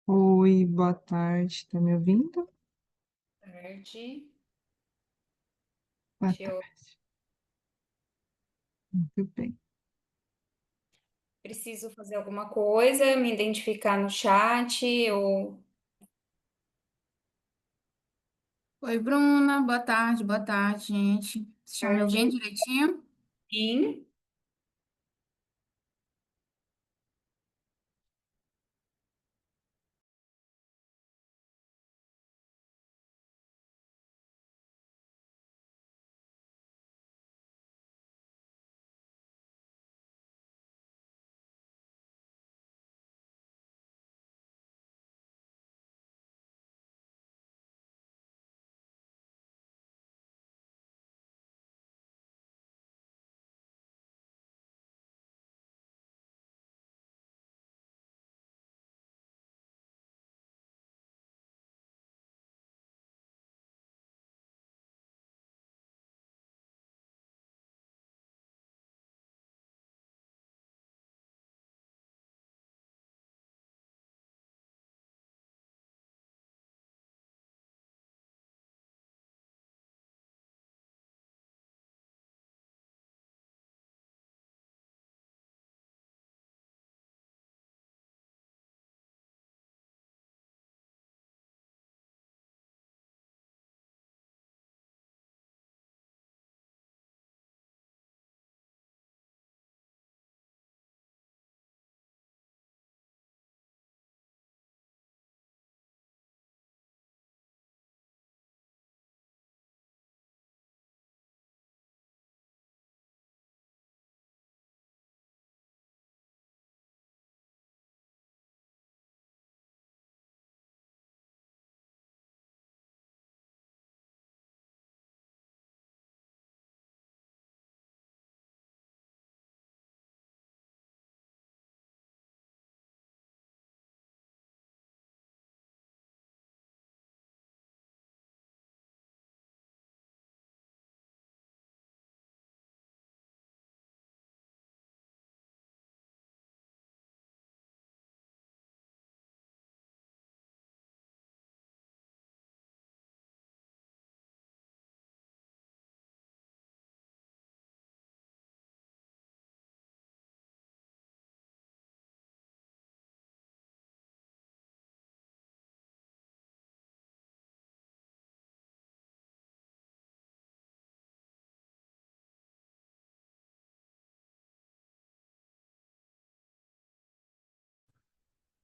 Oi, boa tarde, tá me ouvindo? Tarde. Boa Deixa eu... tarde, muito bem. Preciso fazer alguma coisa, me identificar no chat ou... Oi, Bruna, boa tarde, gente. Vocês estão me Tarde, ouvindo direitinho? sim.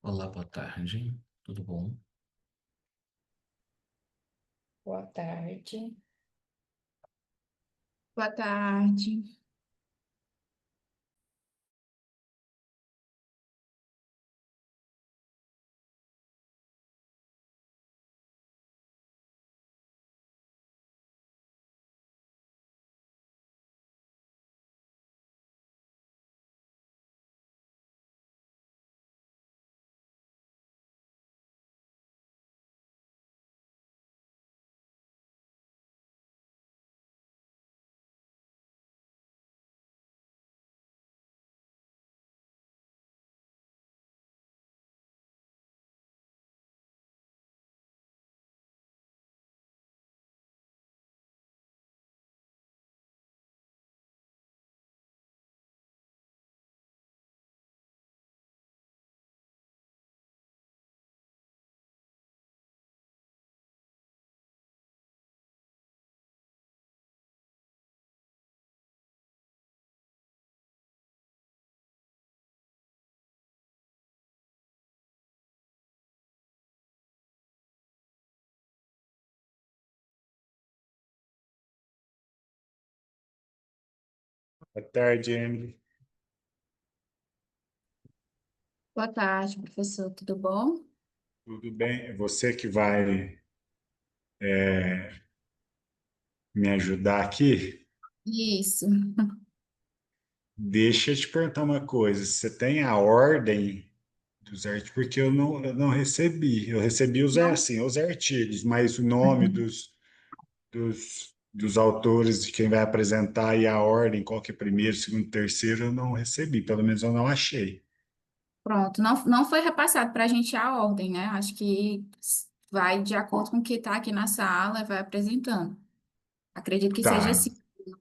Olá, boa tarde. Tudo bom? Boa tarde. Boa tarde. Boa tarde, Emily. Boa tarde, professor. Tudo bom? Tudo bem? É você que vai me ajudar aqui? Isso. Deixa eu te perguntar uma coisa. Você tem a ordem dos artigos? Porque eu não recebi. Eu recebi Não? assim, os artigos, mas o nome dos autores, de quem vai apresentar e a ordem, qual que é primeiro, segundo, terceiro, eu não recebi. Pelo menos eu não achei. Pronto, não foi repassado para a gente a ordem, né? Acho que vai de acordo com o que está aqui na sala e vai apresentando. Acredito que seja Tá, assim.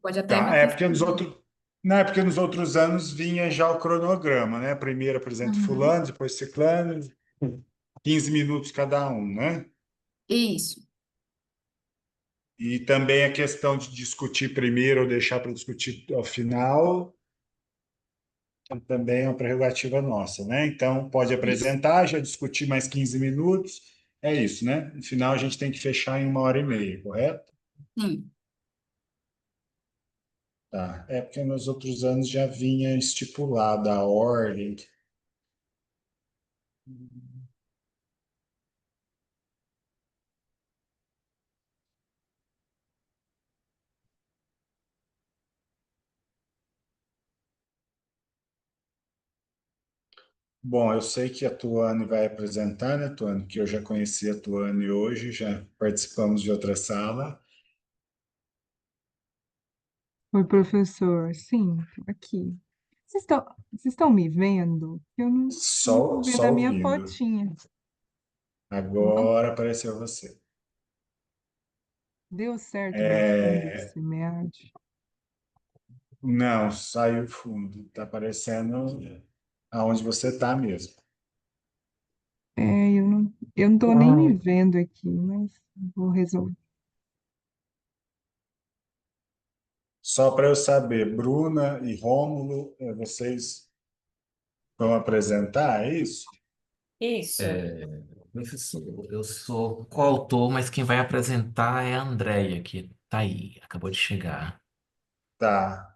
Pode até me tá. É porque confirmar. não é porque nos outros anos vinha já o cronograma, né? Primeiro apresenta Uhum. fulano, depois ciclano, 15 minutos cada um, né? Isso, E também a questão de discutir primeiro ou deixar para discutir ao final também é uma prerrogativa nossa, né? Então, pode isso. apresentar, já discutir mais 15 minutos, é isso, né? No final, a gente tem que fechar em 1 hora e meia, correto? Sim. Tá. É porque nos outros anos já vinha estipulada a ordem. Bom, eu sei que a Tuane vai apresentar, né, Tuane? Que eu já conheci a Tuane hoje, já participamos de outra sala. Oi, professor. Sim, tô aqui. Vocês estão me vendo? Eu não tô vendo Só a minha ouvindo. fotinha. Não? Agora apareceu você. Deu certo meu fundo de É, SEMEAD? não, saiu fundo. Tá aparecendo aonde você está mesmo. Eu não tô nem me vendo aqui, mas vou resolver. Só para eu saber, Bruna e Rômulo, vocês vão apresentar, é isso? Isso. Professor, eu sou coautor, mas quem vai apresentar é a Andrea, que tá aí, acabou de chegar. Tá.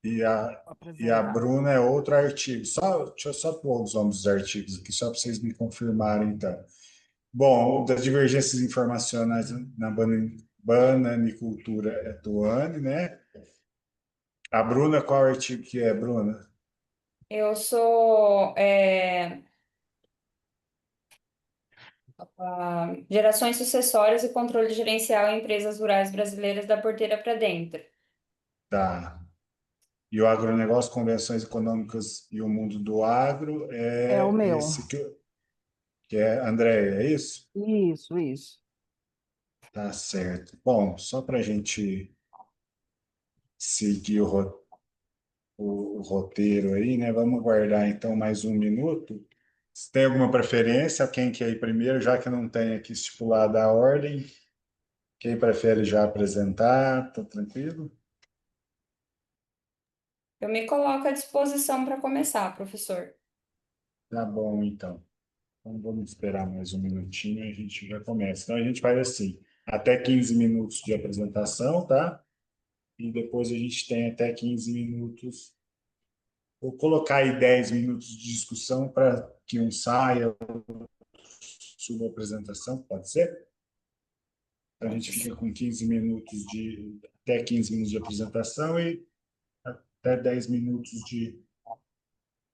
E a, e a Apresentar. Bruna é outro artigo. Deixa eu só pôr os nomes dos artigos aqui, só para vocês me confirmarem, então. Bom, o das divergências informacionais na bananicultura é Tuane, né? A Bruna, qual artigo que é, Bruna? Eu sou gerações sucessórias e controle gerencial em empresas rurais brasileiras da porteira para dentro. Tá. E o agronegócio, convenções econômicas e o mundo do agro É o é meu. esse que é André, é isso? Isso, isso. Tá certo. Bom, só para a gente seguir o roteiro aí, né? Vamos guardar então mais 1 minuto. Se tem alguma preferência, quem quer ir primeiro, já que não tem aqui estipulada a ordem, quem prefere já apresentar, tá tranquilo? Eu me coloco à disposição para começar, professor. Tá bom, então. Então vamos esperar mais 1 minutinho e a gente já começa. Então a gente faz assim, até 15 minutos de apresentação, tá? E depois a gente tem até 15 minutos. Vou colocar aí 10 minutos de discussão para que um saia, suba a apresentação, pode ser? Então a gente fica com 15 minutos até 15 minutos de apresentação e até 10 minutos de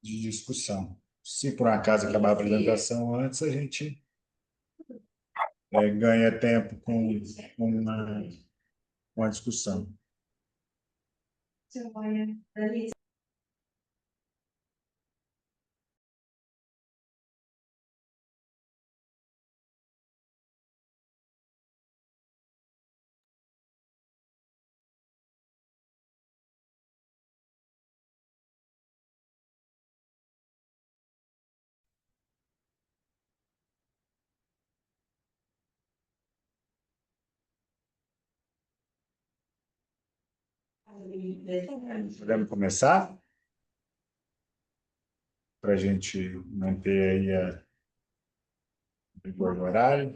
discussão. Se por acaso acabar a apresentação antes, a gente ganha tempo com uma discussão. Podemos começar? Para a gente manter aí o rigor do horário.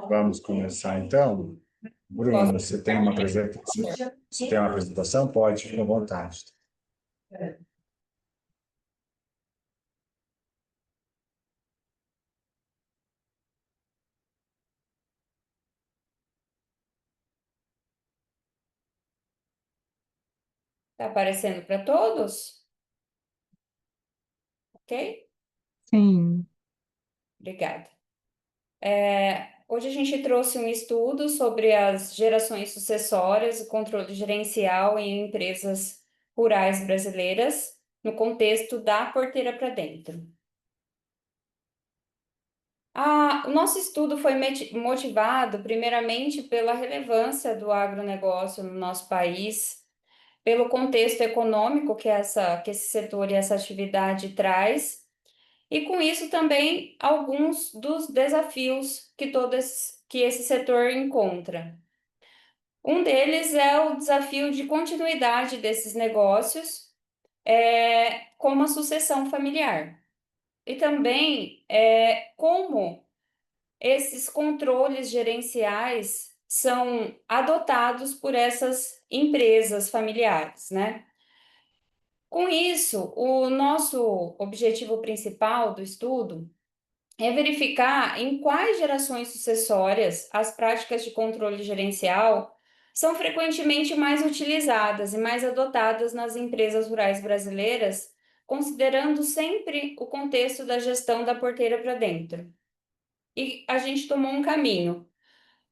Vamos começar então. Bruno, Posso? você tem uma apresentação? Pode, fica à vontade. Tá aparecendo para todos? Ok? Sim, Obrigada. Hoje a gente trouxe um estudo sobre as gerações sucessórias e controle gerencial em empresas rurais brasileiras, no contexto da porteira para dentro. O nosso estudo foi motivado, primeiramente, pela relevância do agronegócio no nosso país, pelo contexto econômico que esse setor e essa atividade traz, e com isso também alguns dos desafios que esse setor encontra. Um deles é o desafio de continuidade desses negócios, como a sucessão familiar. E também como esses controles gerenciais são adotados por essas empresas familiares, né? Com isso, o nosso objetivo principal do estudo é verificar em quais gerações sucessórias as práticas de controle gerencial são frequentemente mais utilizadas e mais adotadas nas empresas rurais brasileiras, considerando sempre o contexto da gestão da porteira para dentro. E a gente tomou um caminho.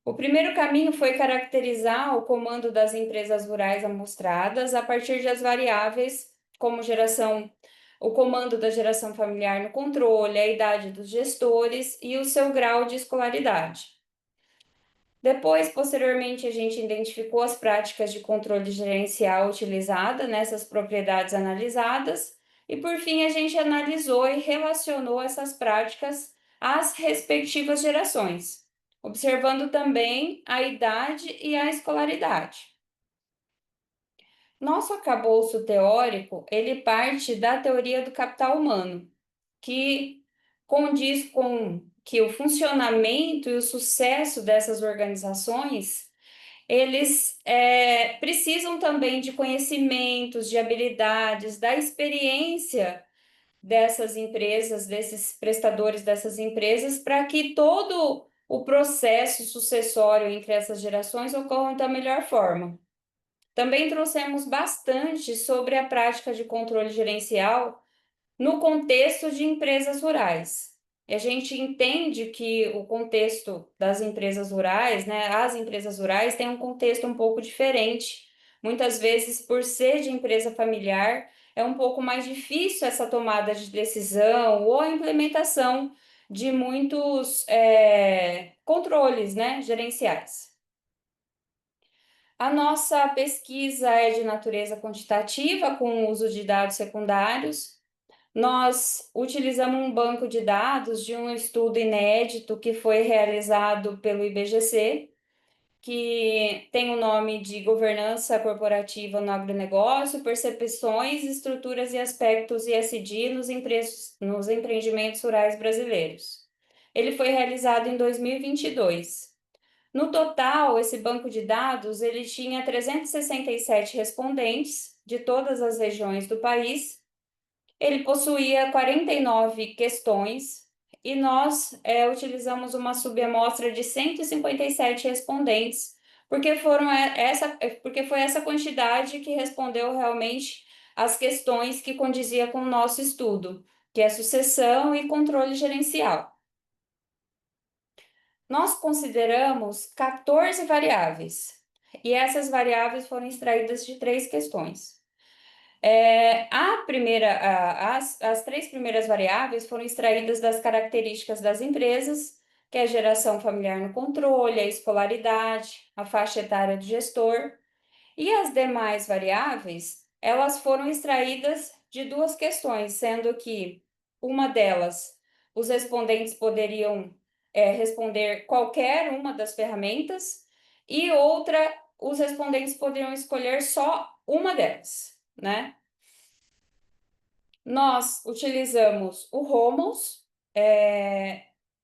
O primeiro caminho foi caracterizar o comando das empresas rurais amostradas a partir das variáveis como o comando da geração familiar no controle, a idade dos gestores e o seu grau de escolaridade. Depois, posteriormente, a gente identificou as práticas de controle gerencial utilizadas nessas propriedades analisadas e, por fim, a gente analisou e relacionou essas práticas às respectivas gerações, observando também a idade e a escolaridade. Nosso arcabouço teórico, ele parte da teoria do capital humano, que condiz com que o funcionamento e o sucesso dessas organizações, eles precisam também de conhecimentos, de habilidades, da experiência dessas empresas, desses prestadores dessas empresas, para que todo o processo sucessório entre essas gerações ocorra da melhor forma. Também trouxemos bastante sobre a prática de controle gerencial no contexto de empresas rurais. E a gente entende que o contexto das empresas rurais, né, as empresas rurais têm um contexto um pouco diferente. Muitas vezes, por ser de empresa familiar, é um pouco mais difícil essa tomada de decisão ou a implementação de muitos controles, né, gerenciais. A nossa pesquisa é de natureza quantitativa, com o uso de dados secundários. Nós utilizamos um banco de dados de um estudo inédito que foi realizado pelo IBGC, que tem o nome de Governança Corporativa no Agronegócio, Percepções, Estruturas e Aspectos ESG nos empreendimentos rurais brasileiros. Ele foi realizado em 2022. No total, esse banco de dados ele tinha 367 respondentes de todas as regiões do país. Ele possuía 49 questões e nós utilizamos uma subamostra de 157 respondentes, porque foi essa quantidade que respondeu realmente as questões que condizia com o nosso estudo, que é sucessão e controle gerencial. Nós consideramos 14 variáveis, e essas variáveis foram extraídas de 3 questões. As 3 primeiras variáveis foram extraídas das características das empresas, que é a geração familiar no controle, a escolaridade, a faixa etária do gestor, e as demais variáveis, elas foram extraídas de 2 questões, sendo que uma delas, os respondentes poderiam responder qualquer uma das ferramentas, e outra, os respondentes poderiam escolher só uma delas, né? Nós utilizamos o ROMOS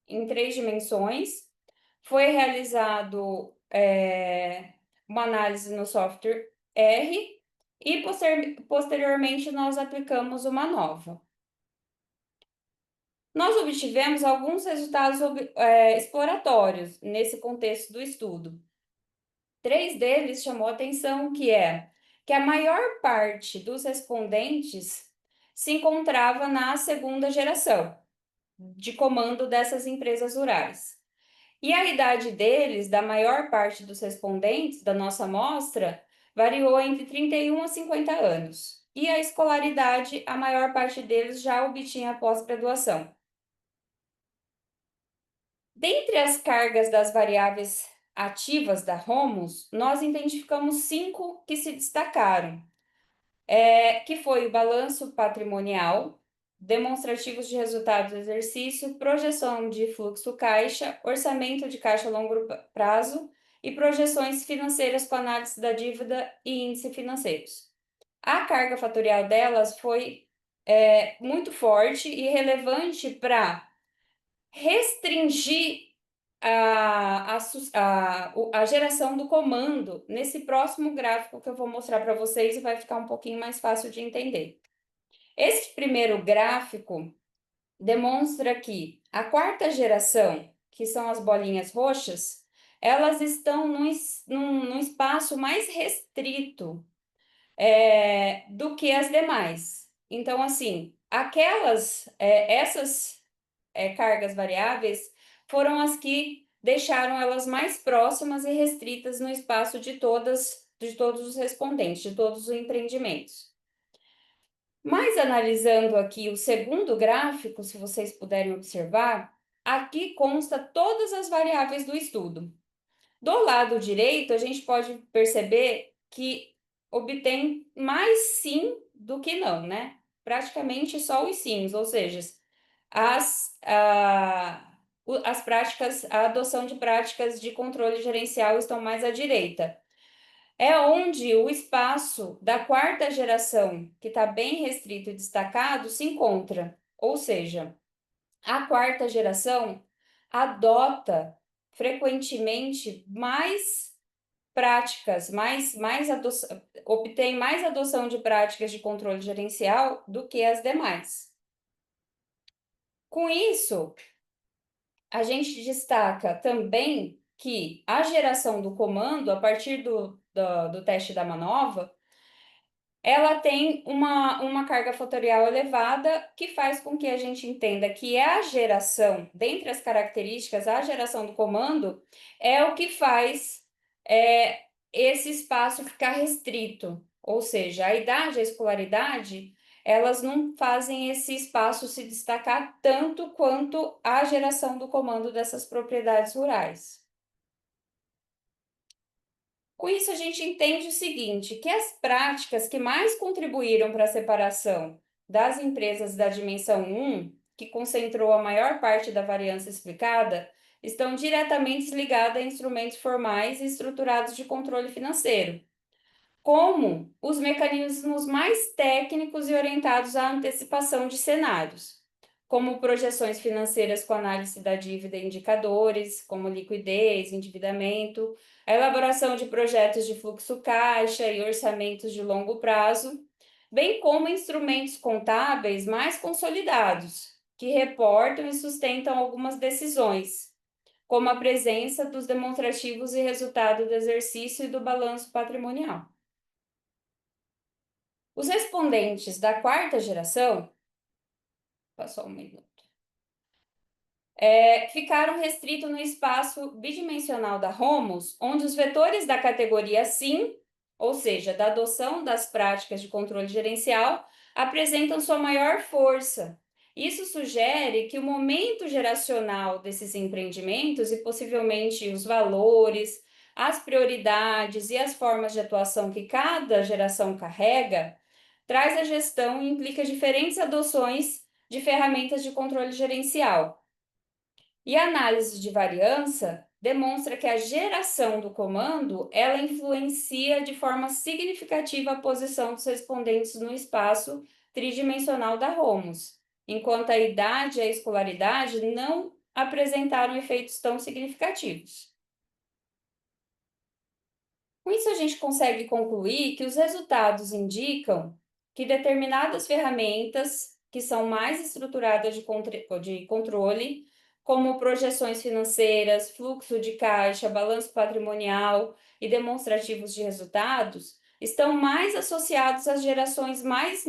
em 3 dimensões. Foi realizado uma análise no software R e posteriormente nós aplicamos uma nova. Nós obtivemos alguns resultados exploratórios nesse contexto do estudo. 3 deles chamou a atenção, que a maior parte dos respondentes se encontrava na segunda geração de comando dessas empresas rurais. E a idade deles, da maior parte dos respondentes da nossa amostra, variou entre 31 a 50 anos. E a escolaridade, a maior parte deles já obtinha pós-graduação. Dentre as cargas das variáveis ativas da ROMUS, nós identificamos 5 que se destacaram, que foi o balanço patrimonial, demonstrativos de resultados do exercício, projeção de fluxo caixa, orçamento de caixa a longo prazo e projeções financeiras com análise da dívida e índice financeiros. A carga fatorial delas foi muito forte e relevante para restringir a geração do comando nesse próximo gráfico que eu vou mostrar para vocês e vai ficar um pouquinho mais fácil de entender. Esse primeiro gráfico demonstra que a quarta geração, que são as bolinhas roxas, elas estão num espaço mais restrito do que as demais. Então, assim, essas cargas variáveis foram as que deixaram elas mais próximas e restritas no espaço de todos os respondentes, de todos os empreendimentos. Mas analisando aqui o segundo gráfico, se vocês puderem observar, aqui consta todas as variáveis do estudo. Do lado direito, a gente pode perceber que obtém mais sim do que não, né? Praticamente só os sims, ou seja, as práticas, a adoção de práticas de controle gerencial estão mais à direita. É onde o espaço da quarta geração, que está bem restrito e destacado, se encontra. Ou seja, a quarta geração adota frequentemente mais práticas, obtém mais adoção de práticas de controle gerencial do que as demais. Com isso, a gente destaca também que a geração do comando, a partir do teste da MANOVA, ela tem uma carga fatorial elevada, que faz com que a gente entenda que a geração, dentre as características, a geração do comando é o que faz esse espaço ficar restrito, ou seja, a idade e a escolaridade, elas não fazem esse espaço se destacar tanto quanto a geração do comando dessas propriedades rurais. Com isso, a gente entende o seguinte, que as práticas que mais contribuíram para a separação das empresas da dimensão 1, que concentrou a maior parte da variância explicada, estão diretamente ligadas a instrumentos formais e estruturados de controle financeiro, como os mecanismos mais técnicos e orientados à antecipação de cenários, como projeções financeiras com análise da dívida e indicadores, como liquidez, endividamento, a elaboração de projetos de fluxo caixa e orçamentos de longo prazo, bem como instrumentos contábeis mais consolidados, que reportam e sustentam algumas decisões, como a presença dos demonstrativos e resultado do exercício e do balanço patrimonial. Os respondentes da quarta geração, passou um minuto, ficaram restritos no espaço bidimensional da ROMUS, onde os vetores da categoria SIM, ou seja, da adoção das práticas de controle gerencial, apresentam sua maior força. Isso sugere que o momento geracional desses empreendimentos e possivelmente os valores, as prioridades e as formas de atuação que cada geração carrega, traz a gestão e implica diferentes adoções de ferramentas de controle gerencial. E a análise de variância demonstra que a geração do comando, ela influencia de forma significativa a posição dos respondentes no espaço tridimensional da ROMUS, enquanto a idade e a escolaridade não apresentaram efeitos tão significativos. Com isso, a gente consegue concluir que os resultados indicam que determinadas ferramentas que são mais estruturadas de controle, como projeções financeiras, fluxo de caixa, balanço patrimonial e demonstrativos de resultados, estão mais associados às gerações mais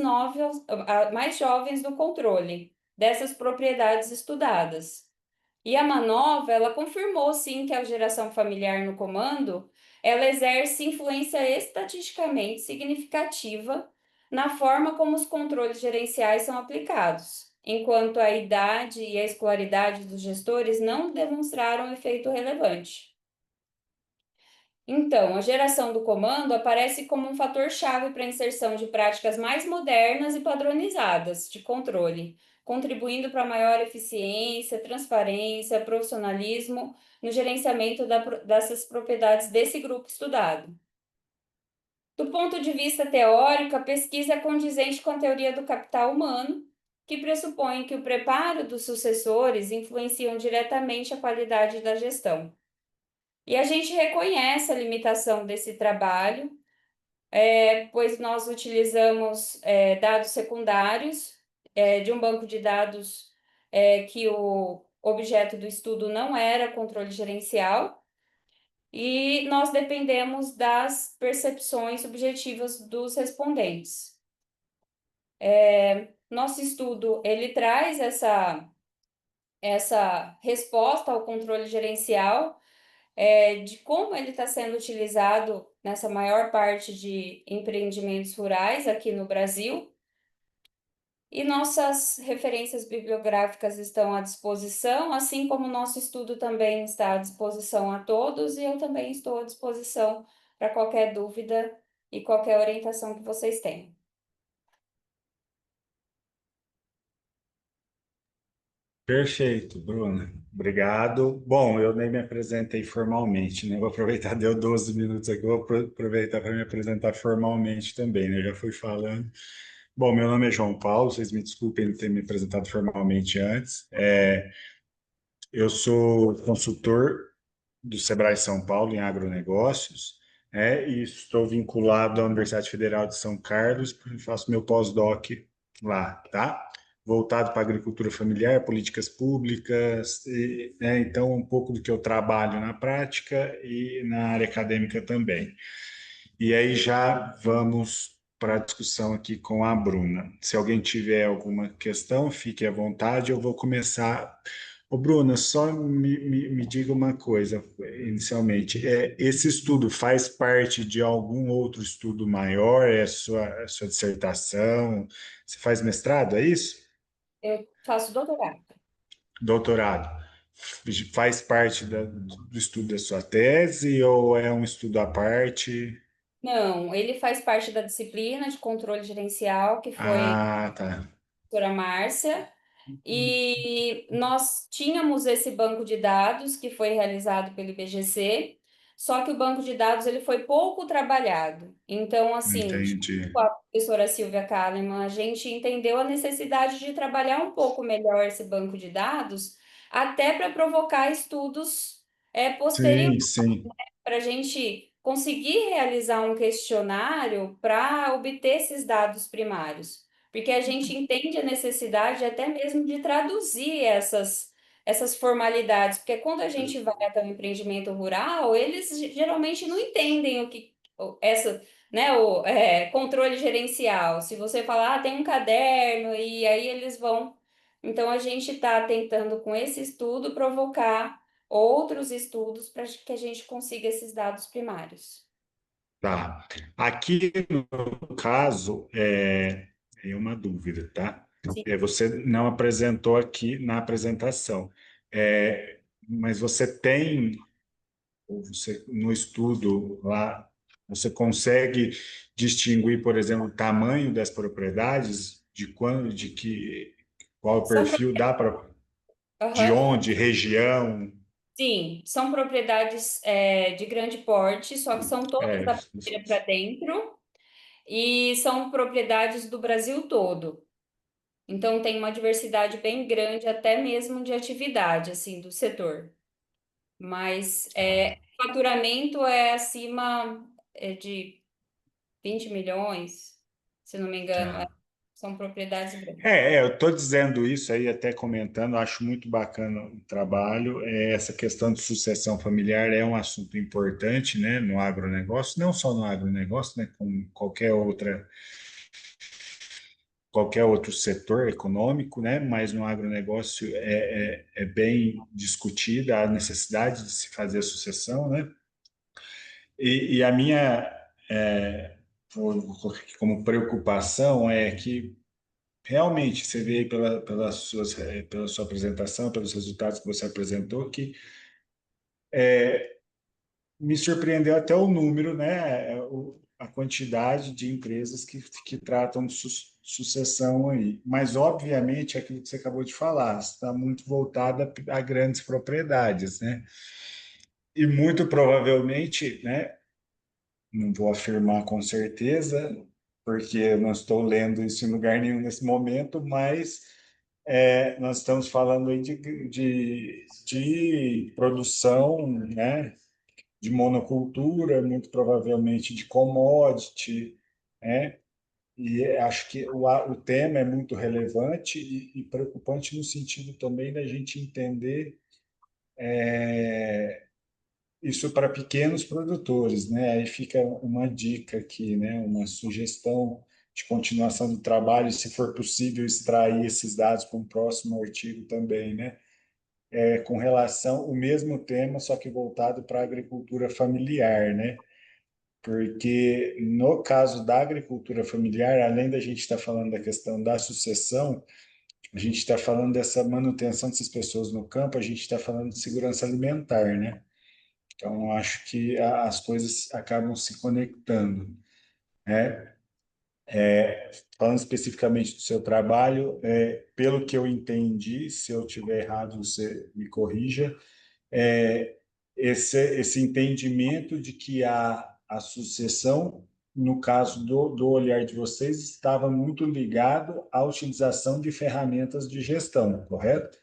jovens do controle dessas propriedades estudadas, E a Manova, ela confirmou, sim, que a geração familiar no comando, ela exerce influência estatisticamente significativa na forma como os controles gerenciais são aplicados, enquanto a idade e a escolaridade dos gestores não demonstraram efeito relevante. Então, a geração do comando aparece como um fator-chave para a inserção de práticas mais modernas e padronizadas de controle, contribuindo para maior eficiência, transparência, profissionalismo no gerenciamento dessas propriedades desse grupo estudado. Do ponto de vista teórico, a pesquisa é condizente com a teoria do capital humano, que pressupõe que o preparo dos sucessores influenciam diretamente a qualidade da gestão. E a gente reconhece a limitação desse trabalho, pois nós utilizamos dados secundários de um banco de dados que o objeto do estudo não era controle gerencial, e nós dependemos das percepções subjetivas dos respondentes. Nosso estudo, ele traz essa resposta ao controle gerencial, de como ele está sendo utilizado nessa maior parte de empreendimentos rurais aqui no Brasil. E nossas referências bibliográficas estão à disposição, assim como o nosso estudo também está à disposição a todos, e eu também estou à disposição para qualquer dúvida e qualquer orientação que vocês tenham. Perfeito, Bruna. Obrigado. Bom, eu nem me apresentei formalmente, né? Vou aproveitar, deu 12 minutos aqui, vou aproveitar para me apresentar formalmente também, né? Eu já fui falando. Bom, meu nome é João Paulo, vocês me desculpem não ter me apresentado formalmente antes. Eu sou consultor do Sebrae São Paulo em agronegócios, e estou vinculado à Universidade Federal de São Carlos, porque faço meu pós-doc lá, tá? Voltado para a agricultura familiar, políticas públicas, então um pouco do que eu trabalho na prática e na área acadêmica também. E aí já vamos para a discussão aqui com a Bruna. Se alguém tiver alguma questão, fique à vontade, eu vou começar. Ô, Bruna, só me diga uma coisa, inicialmente. Esse estudo faz parte de algum outro estudo maior? É a sua dissertação? Você faz mestrado, é isso? Eu faço doutorado. Doutorado. Faz parte do estudo da sua tese ou é um estudo à parte? Não, ele faz parte da disciplina de controle gerencial, que foi Ah, tá. a doutora Márcia, e nós tínhamos esse banco de dados que foi realizado pelo IBGC, só que o banco de dados ele foi pouco trabalhado. Então, assim, Entendi. com a professora Silvia Kahneman, a gente entendeu a necessidade de trabalhar um pouco melhor esse banco de dados, até para provocar estudos posteriores, Sim, sim. para a gente conseguir realizar um questionário para obter esses dados primários, porque a gente entende a necessidade até mesmo de traduzir essas formalidades, porque quando a gente vai até um empreendimento rural, eles geralmente não entendem essa, né, controle gerencial. Se você falar, tem um caderno, e aí eles vão. Então, a gente está tentando, com esse estudo, provocar outros estudos para que a gente consiga esses dados primários. Tá. Aqui no caso, é uma dúvida, tá? Sim. Você não apresentou aqui na apresentação, mas você tem, ou você, no estudo lá, você consegue distinguir, por exemplo, o tamanho das propriedades, de quando, de que, qual o São, perfil dá para, de Aham. onde, região, Sim, são propriedades de grande porte, só que são todas é, da fronteira para dentro, e são propriedades do Brasil todo. Então, tem uma diversidade bem grande, até mesmo de atividade, assim, do setor. Mas faturamento é acima de 20 milhões, se não me engano. tá. São propriedades grandes. Eu estou dizendo isso aí, até comentando, acho muito bacana o trabalho. Essa questão de sucessão familiar é um assunto importante, né, no agronegócio, não só no agronegócio, né, como qualquer outra qualquer outro setor econômico, né? Mas no agronegócio é bem discutida a necessidade de se fazer a sucessão, né? E a minha, vou colocar aqui como preocupação é que realmente você vê aí pela sua apresentação, pelos resultados que você apresentou, que me surpreendeu até o número, né? A quantidade de empresas que tratam de sucessão aí. Mas, obviamente, é aquilo que você acabou de falar, está muito voltada a grandes propriedades, né? E muito provavelmente, né? Não vou afirmar com certeza, porque eu não estou lendo isso em lugar nenhum nesse momento, mas nós estamos falando aí de produção, né? De monocultura, muito provavelmente de commodity, né? E acho que o tema é muito relevante e preocupante no sentido também da gente entender isso para pequenos produtores, né? Aí fica uma dica aqui, né? Uma sugestão de continuação do trabalho, se for possível extrair esses dados para um próximo artigo também, né? Com relação ao mesmo tema, só que voltado para a agricultura familiar, né? Porque no caso da agricultura familiar, além da gente estar falando da questão da sucessão, a gente está falando dessa manutenção dessas pessoas no campo, a gente está falando de segurança alimentar, né? Então, acho que as coisas acabam se conectando, né? Falando especificamente do seu trabalho, pelo que eu entendi, se eu estiver errado, você me corrija, é, esse entendimento de que a sucessão, no caso do olhar de vocês, estava muito ligado à utilização de ferramentas de gestão, correto?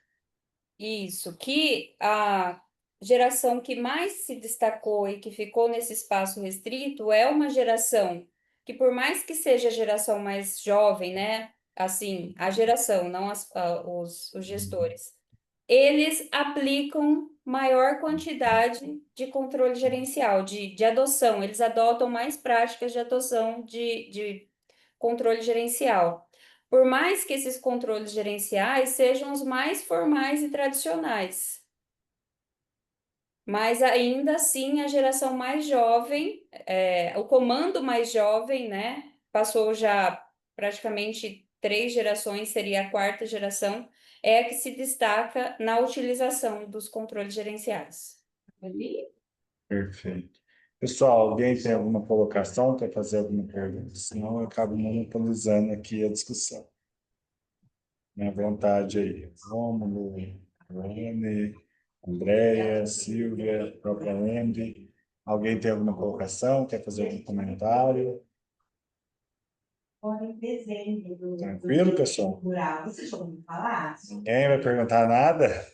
Isso, que a geração que mais se destacou e que ficou nesse espaço restrito é uma geração que, por mais que seja a geração mais jovem, né? Assim, a geração, não os gestores, eles aplicam maior quantidade de controle gerencial, de adoção, eles adotam mais práticas de adoção de controle gerencial. Por mais que esses controles gerenciais sejam os mais formais e tradicionais, mas ainda assim a geração mais jovem, o comando mais jovem, né, passou já praticamente 3 gerações, seria a quarta geração, é a que se destaca na utilização dos controles gerenciais. Perfeito. Pessoal, alguém tem alguma colocação, quer fazer alguma pergunta? Senão eu acabo monopolizando aqui a discussão. Minha vontade aí. Rômulo, Rony, Andréia, Silvia, própria Andy. Alguém tem alguma colocação? Quer fazer algum comentário? Tranquilo, pessoal? Ninguém vai perguntar nada?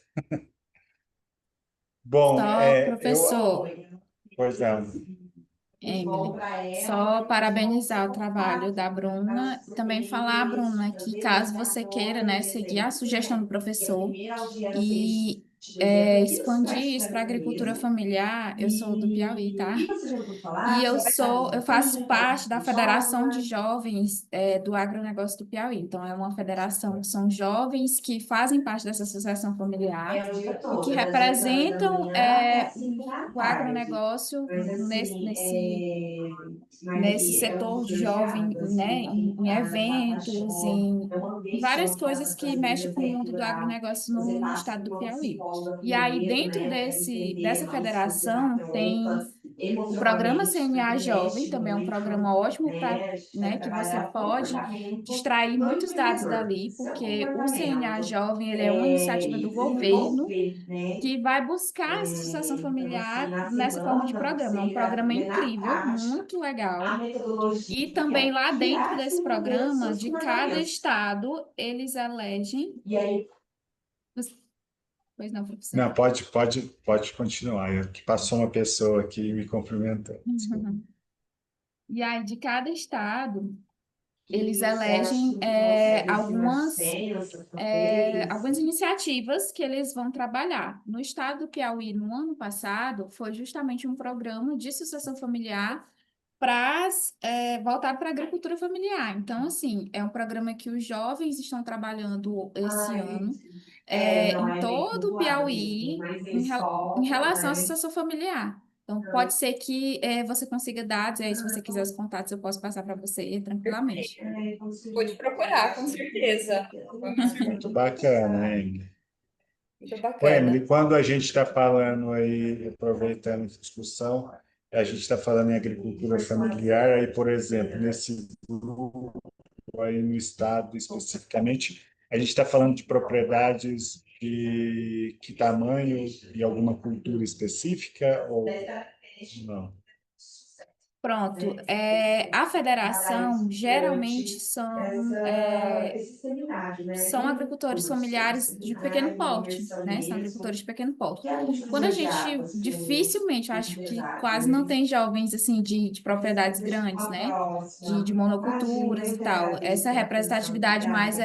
Bom, Só, professor, Pois não. Emily, só parabenizar o trabalho da Bruna, também falar, Bruna, que caso você queira, né, seguir a sugestão do professor e expandir isso para a agricultura familiar, eu sou do Piauí, tá? E eu faço parte da Federação de Jovens do Agronegócio do Piauí. Então, é uma federação, são jovens que fazem parte dessa associação familiar e que representam o agronegócio nesse setor de jovem, né, em eventos, em várias coisas que mexem com o mundo do agronegócio no estado do Piauí. E aí, dentro dessa federação, tem o programa CNA Jovem, também é um programa ótimo para, né, que você pode extrair muitos dados dali, porque o CNA Jovem ele é uma iniciativa do governo que vai buscar essa sucessão familiar nessa forma de programa. É um programa incrível, muito legal. E também lá dentro desse programa, de cada estado, eles elegem. Pois não, professor. Não, pode continuar. Que passou uma pessoa aqui e me cumprimentou. Desculpa. E aí, de cada estado, eles elegem algumas iniciativas que eles vão trabalhar. No estado do Piauí, no ano passado, foi justamente um programa de sucessão familiar voltado para a agricultura familiar. Então, assim, é um programa que os jovens estão trabalhando esse ano em todo o Piauí em relação à associação familiar. Então, pode ser que você consiga dados, e aí, se você quiser os contatos, eu posso passar para você tranquilamente. Vou te procurar, com certeza. Muito bacana, hein? Muito Ô, bacana. Emily, quando a gente está falando aí, aproveitando a discussão, a gente está falando em agricultura familiar, aí, por exemplo, nesse grupo aí no estado especificamente, a gente está falando de propriedades de que tamanho e alguma cultura específica ou não? Pronto. A federação geralmente são agricultores familiares de pequeno porte, né? São agricultores de pequeno porte. Quando a gente, dificilmente, eu acho que quase não tem jovens, assim, de propriedades grandes, né? De monoculturas e tal. Essa representatividade mais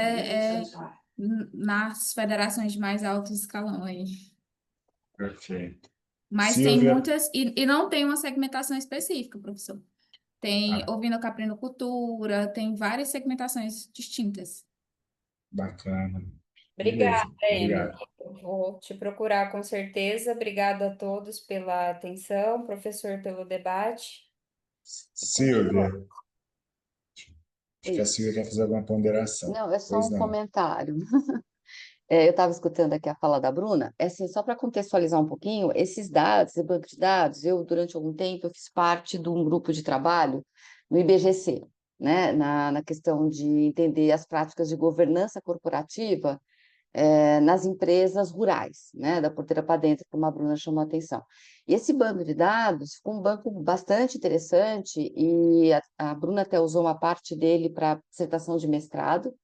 nas federações de mais alto escalão aí. Perfeito. Mas tem Silvia, muitas, e não tem uma segmentação específica, professor. Tem ah, ovinocaprinocultura, tem várias segmentações distintas. bacana. Obrigada, Beleza, Emily. obrigado. Eu vou te procurar com certeza. Obrigada a todos pela atenção, professor, pelo debate. Silvia, Continua. acho que a Oi. Silvia quer fazer alguma ponderação. Não, é só Pois um não. comentário. Eu estava escutando aqui a fala da Bruna. É assim, só para contextualizar um pouquinho, esses dados, esse banco de dados, eu, durante algum tempo, eu fiz parte de um grupo de trabalho no IBGC, né, na questão de entender as práticas de governança corporativa nas empresas rurais, né, da porteira para dentro, como a Bruna chamou a atenção. E esse banco de dados ficou um banco bastante interessante e a Bruna até usou uma parte dele para dissertação de mestrado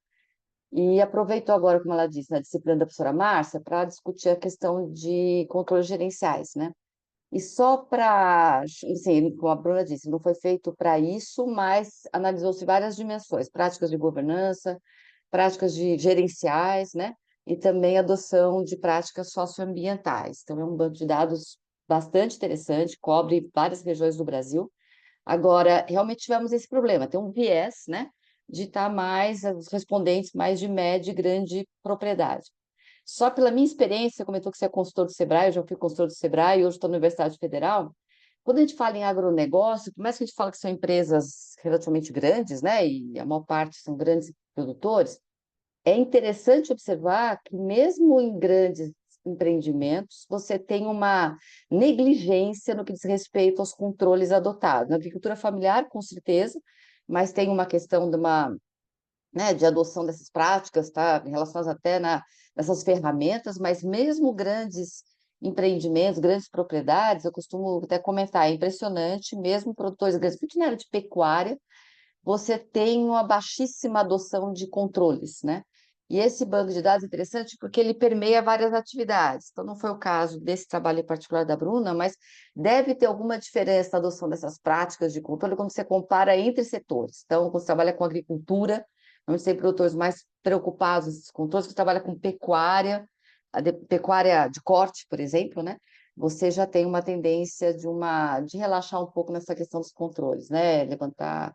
e aproveitou agora, como ela disse, na disciplina da professora Márcia, para discutir a questão de controles gerenciais, né? E só para, assim, como a Bruna disse, não foi feito para isso, mas analisou-se várias dimensões, práticas de governança, práticas de gerenciais, né? E também adoção de práticas socioambientais. Então, é um banco de dados bastante interessante, cobre várias regiões do Brasil. Agora, realmente tivemos esse problema, tem um viés, né? De estar mais, os respondentes mais de média e grande propriedade. Só pela minha experiência, você comentou que você é consultor do Sebrae, eu já fui consultor do Sebrae e hoje estou na Universidade Federal. Quando a gente fala em agronegócio, por mais que a gente fale que são empresas relativamente grandes, né, e a maior parte são grandes produtores, é interessante observar que mesmo em grandes empreendimentos, você tem uma negligência no que diz respeito aos controles adotados. Na agricultura familiar, com certeza, mas tem uma questão de uma, né, de adoção dessas práticas, tá, relacionadas até nessas ferramentas, mas mesmo grandes empreendimentos, grandes propriedades, eu costumo até comentar, é impressionante, mesmo produtores grandes, porque na área de pecuária, você tem uma baixíssima adoção de controles, né? E esse banco de dados é interessante porque ele permeia várias atividades. Então, não foi o caso desse trabalho em particular da Bruna, mas deve ter alguma diferença na adoção dessas práticas de controle quando você compara entre setores. Então, quando você trabalha com agricultura, onde tem produtores mais preocupados nesses controles, você trabalha com pecuária, pecuária de corte, por exemplo, né? Você já tem uma tendência de relaxar um pouco nessa questão dos controles, né? Levantar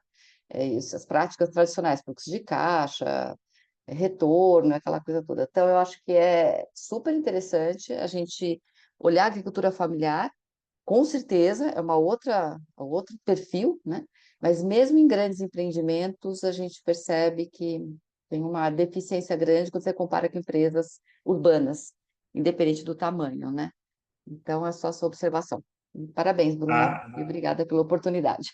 isso, as práticas tradicionais, fluxo de caixa, retorno, aquela coisa toda. Então, eu acho que é super interessante a gente olhar a agricultura familiar, com certeza, é outro perfil, né? Mas mesmo em grandes empreendimentos, a gente percebe que tem uma deficiência grande quando você compara com empresas urbanas, independente do tamanho, né? Então, é só essa observação. Parabéns, Bruna, Ah, e obrigada pela oportunidade.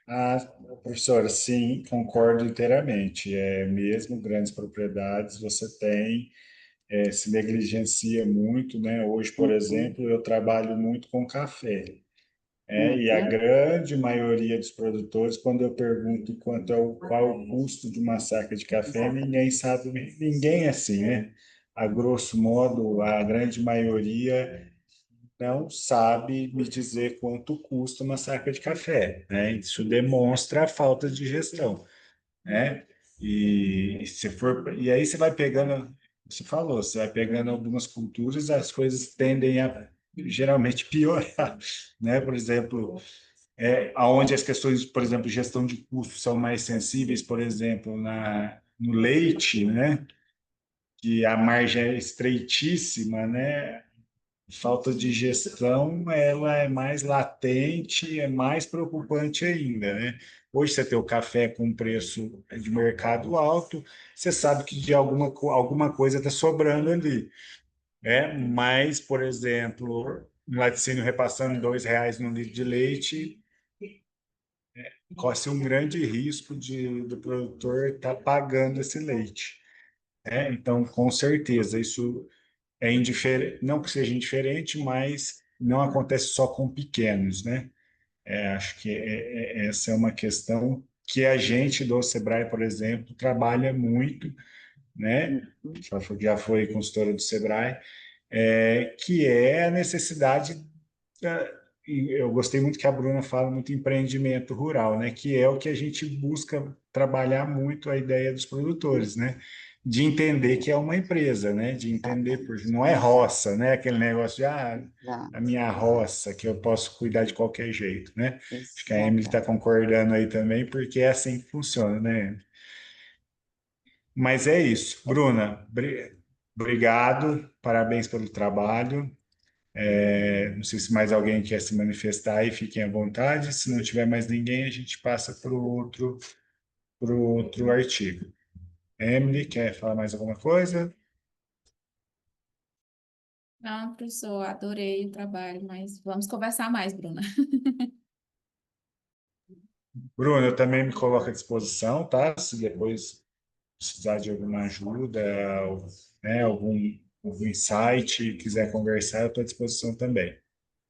ah, professora, sim, concordo inteiramente. Mesmo grandes propriedades, você tem, se negligencia muito, né? Hoje, por Uhum, exemplo, eu trabalho muito com café. E a uhum. grande maioria dos produtores, quando eu pergunto qual é o custo de uma saca de café, ninguém sabe, ninguém é assim, né? A grosso modo, a grande maioria não sabe me dizer quanto custa uma saca de café, né? Isso demonstra a falta de gestão, né? E aí você vai pegando, você falou, você vai pegando algumas culturas, as coisas tendem a geralmente piorar, né? Por exemplo, Onde as questões, por exemplo, gestão de custos são mais sensíveis, por exemplo, no leite, né? Que a margem é estreitíssima, né? Falta de gestão, ela é mais latente, é mais preocupante ainda, né? Hoje você tem o café com preço de mercado alto, você sabe que de alguma coisa está sobrando ali, né? Mas, por exemplo, um laticínio repassando R$ 2 no litro de leite, corre-se um grande risco do produtor estar pagando esse leite, né? Então, com certeza, isso é indiferente, não que seja indiferente, mas não acontece só com pequenos, né? Acho que essa é uma questão que a gente do Sebrae, por exemplo, trabalha muito, né? Já foi consultora do Sebrae, que é a necessidade e eu gostei muito que a Bruna fala muito empreendimento rural, né? Que é o que a gente busca trabalhar muito a ideia dos produtores, né? De entender que é uma empresa, né? De entender, porque não é roça, né? Aquele negócio de Exato, a minha roça, que eu posso cuidar de qualquer jeito, né? Acho que a Emily está exatamente. concordando aí também, porque é assim que funciona, né? Mas é isso. Bruna, obrigado, parabéns pelo trabalho. Não sei se mais alguém quer se manifestar aí, fiquem à vontade. Se não tiver mais ninguém, a gente passa para o outro artigo. Emily, quer falar mais alguma coisa? Não, professor, adorei o trabalho, mas vamos conversar mais, Bruna. Bruno, eu também me coloco à disposição, tá? Se depois precisar de alguma ajuda, ou, né, algum insight, quiser conversar, eu estou à disposição também. Tá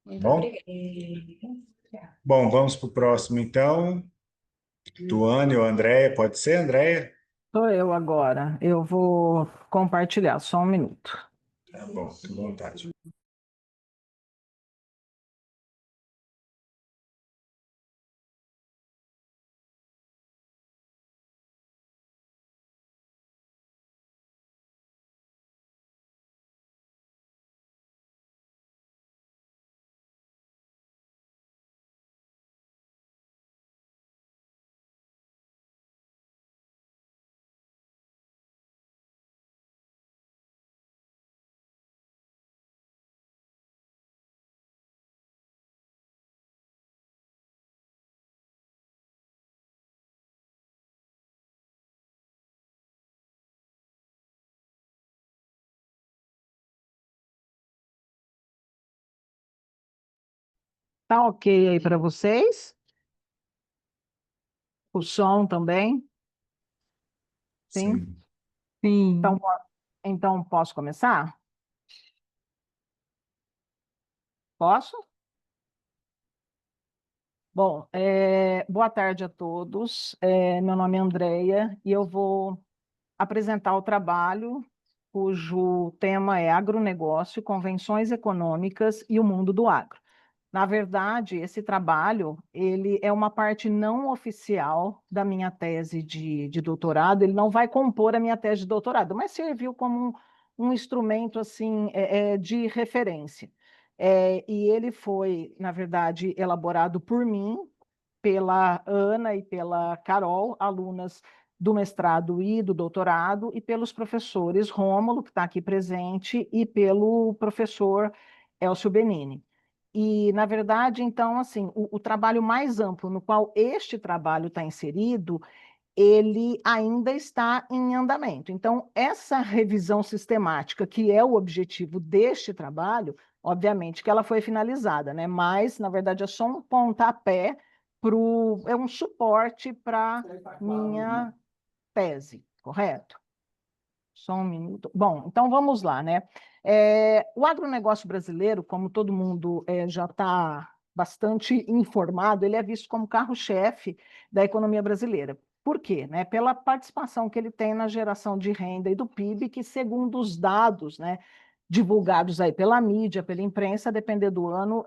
Muito bom? obrigada. Bom, vamos para o próximo, então. Tuane ou Andréia, pode ser, Andréia? Sou eu agora. Eu vou compartilhar, só um minuto. Tá bom, fique à vontade. Tá ok aí para vocês? O som também? Sim? Sim. Então, Sim. então posso começar? Posso? Bom, boa tarde a todos. Meu nome é Andreia e eu vou apresentar o trabalho cujo tema é agronegócio, convenções econômicas e o mundo do agro. Na verdade, esse trabalho, ele é uma parte não oficial da minha tese de doutorado, ele não vai compor a minha tese de doutorado, mas serviu como um instrumento, assim, de referência. E ele foi, na verdade, elaborado por mim, pela Ana e pela Carol, alunas do mestrado e do doutorado, e pelos professores Rômulo, que está aqui presente, e pelo professor Elcio Benini. E, na verdade, então, assim, o trabalho mais amplo no qual este trabalho está inserido, ele ainda está em andamento. Então, essa revisão sistemática, que é o objetivo deste trabalho, obviamente que ela foi finalizada, né? Mas, na verdade, é só um pontapé é um suporte para minha tese, correto? Só um minuto. Bom, então vamos lá, né? O agronegócio brasileiro, como todo mundo já está bastante informado, ele é visto como carro-chefe da economia brasileira. Por quê? Né? Pela participação que ele tem na geração de renda e do PIB, que, segundo os dados, né, divulgados aí pela mídia, pela imprensa, a depender do ano,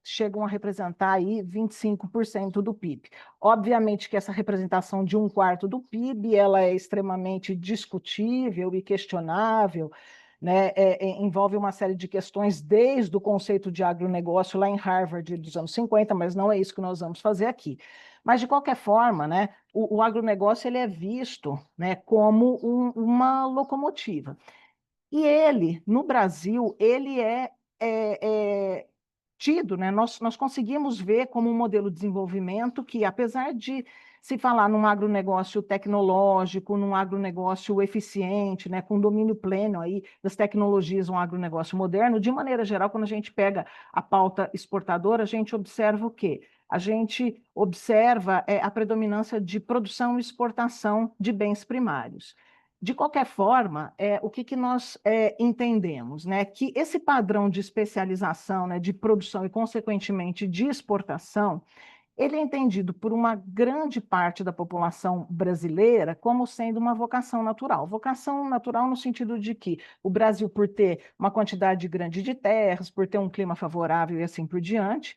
chegam a representar aí 25% do PIB. Obviamente que essa representação de um quarto do PIB, ela é extremamente discutível e questionável, né, envolve uma série de questões desde o conceito de agronegócio lá em Harvard dos anos 50, mas não é isso que nós vamos fazer aqui. Mas, de qualquer forma, né, o agronegócio ele é visto, né, como uma locomotiva. E ele, no Brasil, ele é tido, né? Nós conseguimos ver como um modelo de desenvolvimento que, apesar de se falar num agronegócio tecnológico, num agronegócio eficiente, né, com domínio pleno aí das tecnologias, um agronegócio moderno, de maneira geral, quando a gente pega a pauta exportadora, a gente observa o quê? A gente observa a predominância de produção e exportação de bens primários. De qualquer forma, o que nós entendemos, né? Que esse padrão de especialização, né, de produção e, consequentemente, de exportação, ele é entendido por uma grande parte da população brasileira como sendo uma vocação natural. Vocação natural no sentido de que o Brasil, por ter uma quantidade grande de terras, por ter um clima favorável e assim por diante,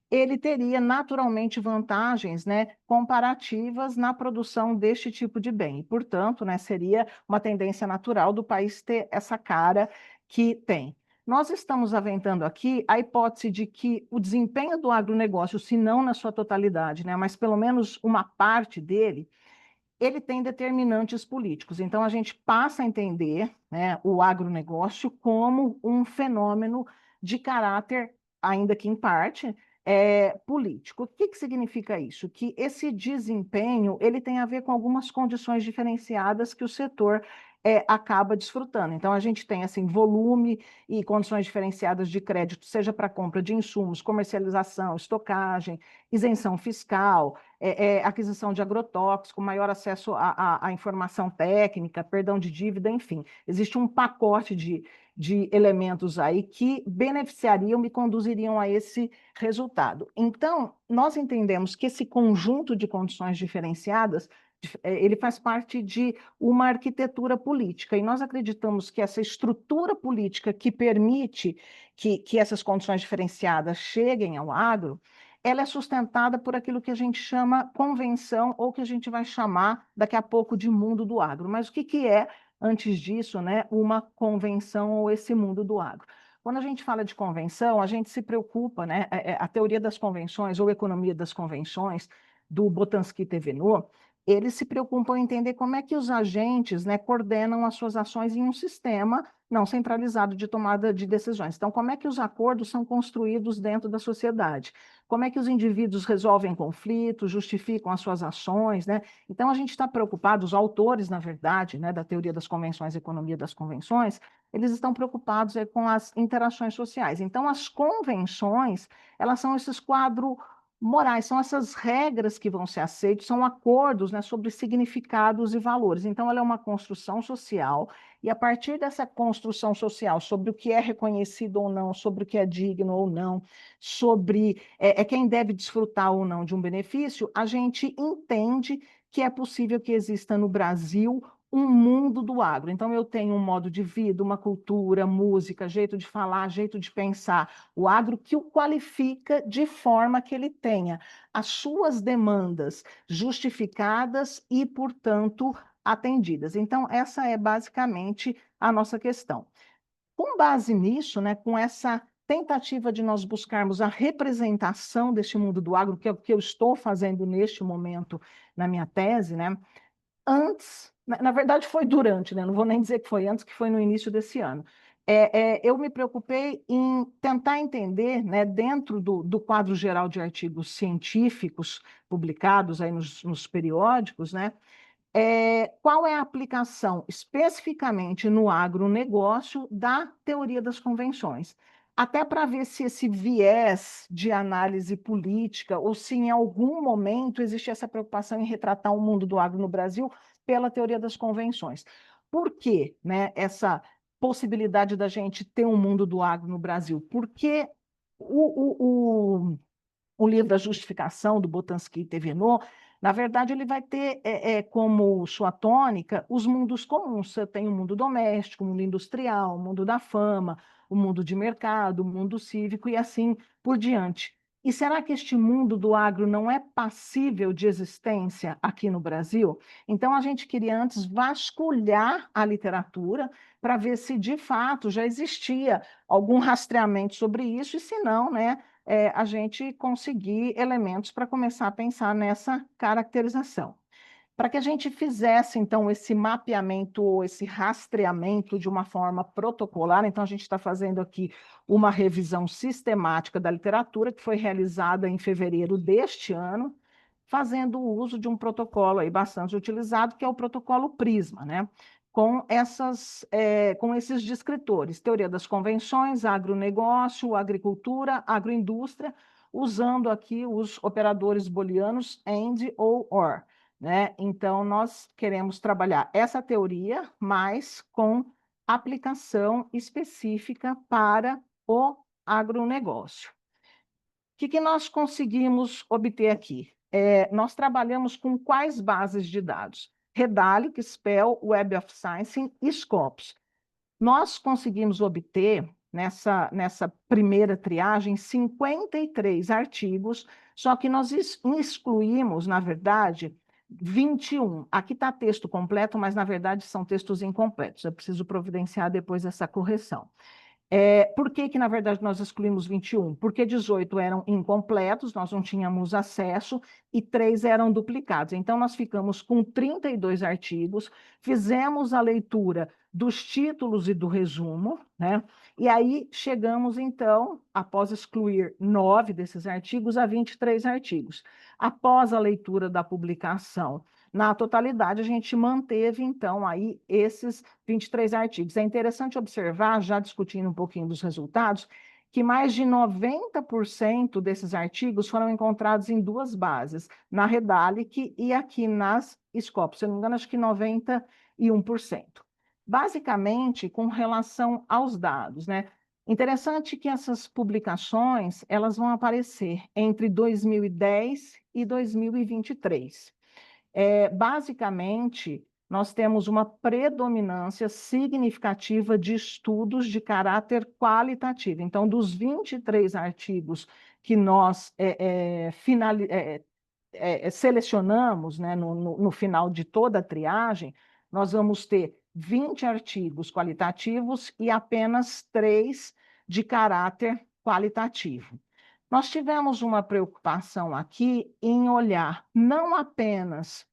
ele teria naturalmente vantagens, né, comparativas na produção deste tipo de bem. E, portanto, né, seria uma tendência natural do país ter essa cara que tem. Nós estamos aventando aqui a hipótese de que o desempenho do agronegócio, se não na sua totalidade, né, mas pelo menos uma parte dele, ele tem determinantes políticos. Então, a gente passa a entender, né, o agronegócio como um fenômeno de caráter, ainda que em parte, político. O que significa isso? Que esse desempenho ele tem a ver com algumas condições diferenciadas que o setor acaba desfrutando. Então, a gente tem assim, volume e condições diferenciadas de crédito, seja para compra de insumos, comercialização, estocagem, isenção fiscal, aquisição de agrotóxico, maior acesso à informação técnica, perdão de dívida, enfim. Existe um pacote de elementos aí que beneficiariam e conduziriam a esse resultado. Então, nós entendemos que esse conjunto de condições diferenciadas ele faz parte de uma arquitetura política, e nós acreditamos que essa estrutura política que permite que essas condições diferenciadas cheguem ao agro, ela é sustentada por aquilo que a gente chama convenção, ou que a gente vai chamar daqui a pouco de mundo do agro. Mas o que é, antes disso, né, uma convenção ou esse mundo do agro? Quando a gente fala de convenção, a gente se preocupa, né, a teoria das convenções ou economia das convenções, do Botansky e Thévenot, eles se preocupam em entender como é que os agentes, né, coordenam as suas ações em um sistema não centralizado de tomada de decisões. Então, como é que os acordos são construídos dentro da sociedade? Como é que os indivíduos resolvem conflitos, justificam as suas ações, né? Então, a gente está preocupado, os autores, na verdade, né, da teoria das convenções, economia das convenções, eles estão preocupados com as interações sociais. Então, as convenções, elas são esses quadros morais, são essas regras que vão ser aceitas, são acordos, né, sobre significados e valores. Então, ela é uma construção social, e a partir dessa construção social, sobre o que é reconhecido ou não, sobre o que é digno ou não, sobre quem deve desfrutar ou não de um benefício, a gente entende que é possível que exista no Brasil um mundo do agro. Então, eu tenho um modo de vida, uma cultura, música, jeito de falar, jeito de pensar, o agro que o qualifica de forma que ele tenha as suas demandas justificadas e, portanto, atendidas. Então, essa é basicamente a nossa questão. Com base nisso, né, com essa tentativa de nós buscarmos a representação deste mundo do agro, que é o que eu estou fazendo neste momento na minha tese, né, antes, na verdade foi durante, né? Não vou nem dizer que foi antes, que foi no início desse ano. Eu me preocupei em tentar entender, né, dentro do quadro geral de artigos científicos publicados aí nos periódicos, né, qual é a aplicação especificamente no agronegócio da teoria das convenções, até para ver se esse viés de análise política, ou se em algum momento existe essa preocupação em retratar o mundo do agro no Brasil pela teoria das convenções. Por que, né, essa possibilidade da gente ter um mundo do agro no Brasil? Porque o livro A Justificação, do Botansky e Thévenot, na verdade, ele vai ter como sua tônica os mundos comuns. Você tem o mundo doméstico, o mundo industrial, o mundo da fama, o mundo de mercado, o mundo cívico e assim por diante. E será que este mundo do agro não é passível de existência aqui no Brasil? Então, a gente queria antes vasculhar a literatura para ver se de fato já existia algum rastreamento sobre isso, e se não, né, a gente conseguir elementos para começar a pensar nessa caracterização. Para que a gente fizesse, então, esse mapeamento ou esse rastreamento de uma forma protocolar, então a gente está fazendo aqui uma revisão sistemática da literatura, que foi realizada em fevereiro deste ano, fazendo uso de um protocolo aí bastante utilizado, que é o protocolo Prisma, né? Com esses descritores, teoria das convenções, agronegócio, agricultura, agroindústria, usando aqui os operadores booleanos AND ou OR, né? Então, nós queremos trabalhar essa teoria, mas com aplicação específica para o agronegócio. O que nós conseguimos obter aqui? Nós trabalhamos com quais bases de dados? Redalyc, Spell, Web of Science e Scopus. Nós conseguimos obter, nessa primeira triagem, 53 artigos, só que nós excluímos, na verdade, 21. Aqui está texto completo, mas, na verdade, são textos incompletos. Eu preciso providenciar depois essa correção. Por que, na verdade, nós excluímos 21? Porque 18 eram incompletos, nós não tínhamos acesso, e 3 eram duplicados. Então, nós ficamos com 32 artigos, fizemos a leitura dos títulos e do resumo, né? E aí chegamos, então, após excluir 9 desses artigos, a 23 artigos. Após a leitura da publicação, na totalidade, a gente manteve, então, aí esses 23 artigos. É interessante observar, já discutindo um pouquinho dos resultados, que mais de 90% desses artigos foram encontrados em duas bases, na Redalyc e aqui nas Scopus. Se eu não me engano, acho que 91%. Basicamente, com relação aos dados, né? Interessante que essas publicações, elas vão aparecer entre 2010 e 2023. Basicamente, nós temos uma predominância significativa de estudos de caráter qualitativo. Então, dos 23 artigos que nós selecionamos, né, no final de toda a triagem, nós vamos ter 20 artigos qualitativos e apenas 3 de caráter qualitativo. Nós tivemos uma preocupação aqui em olhar não apenas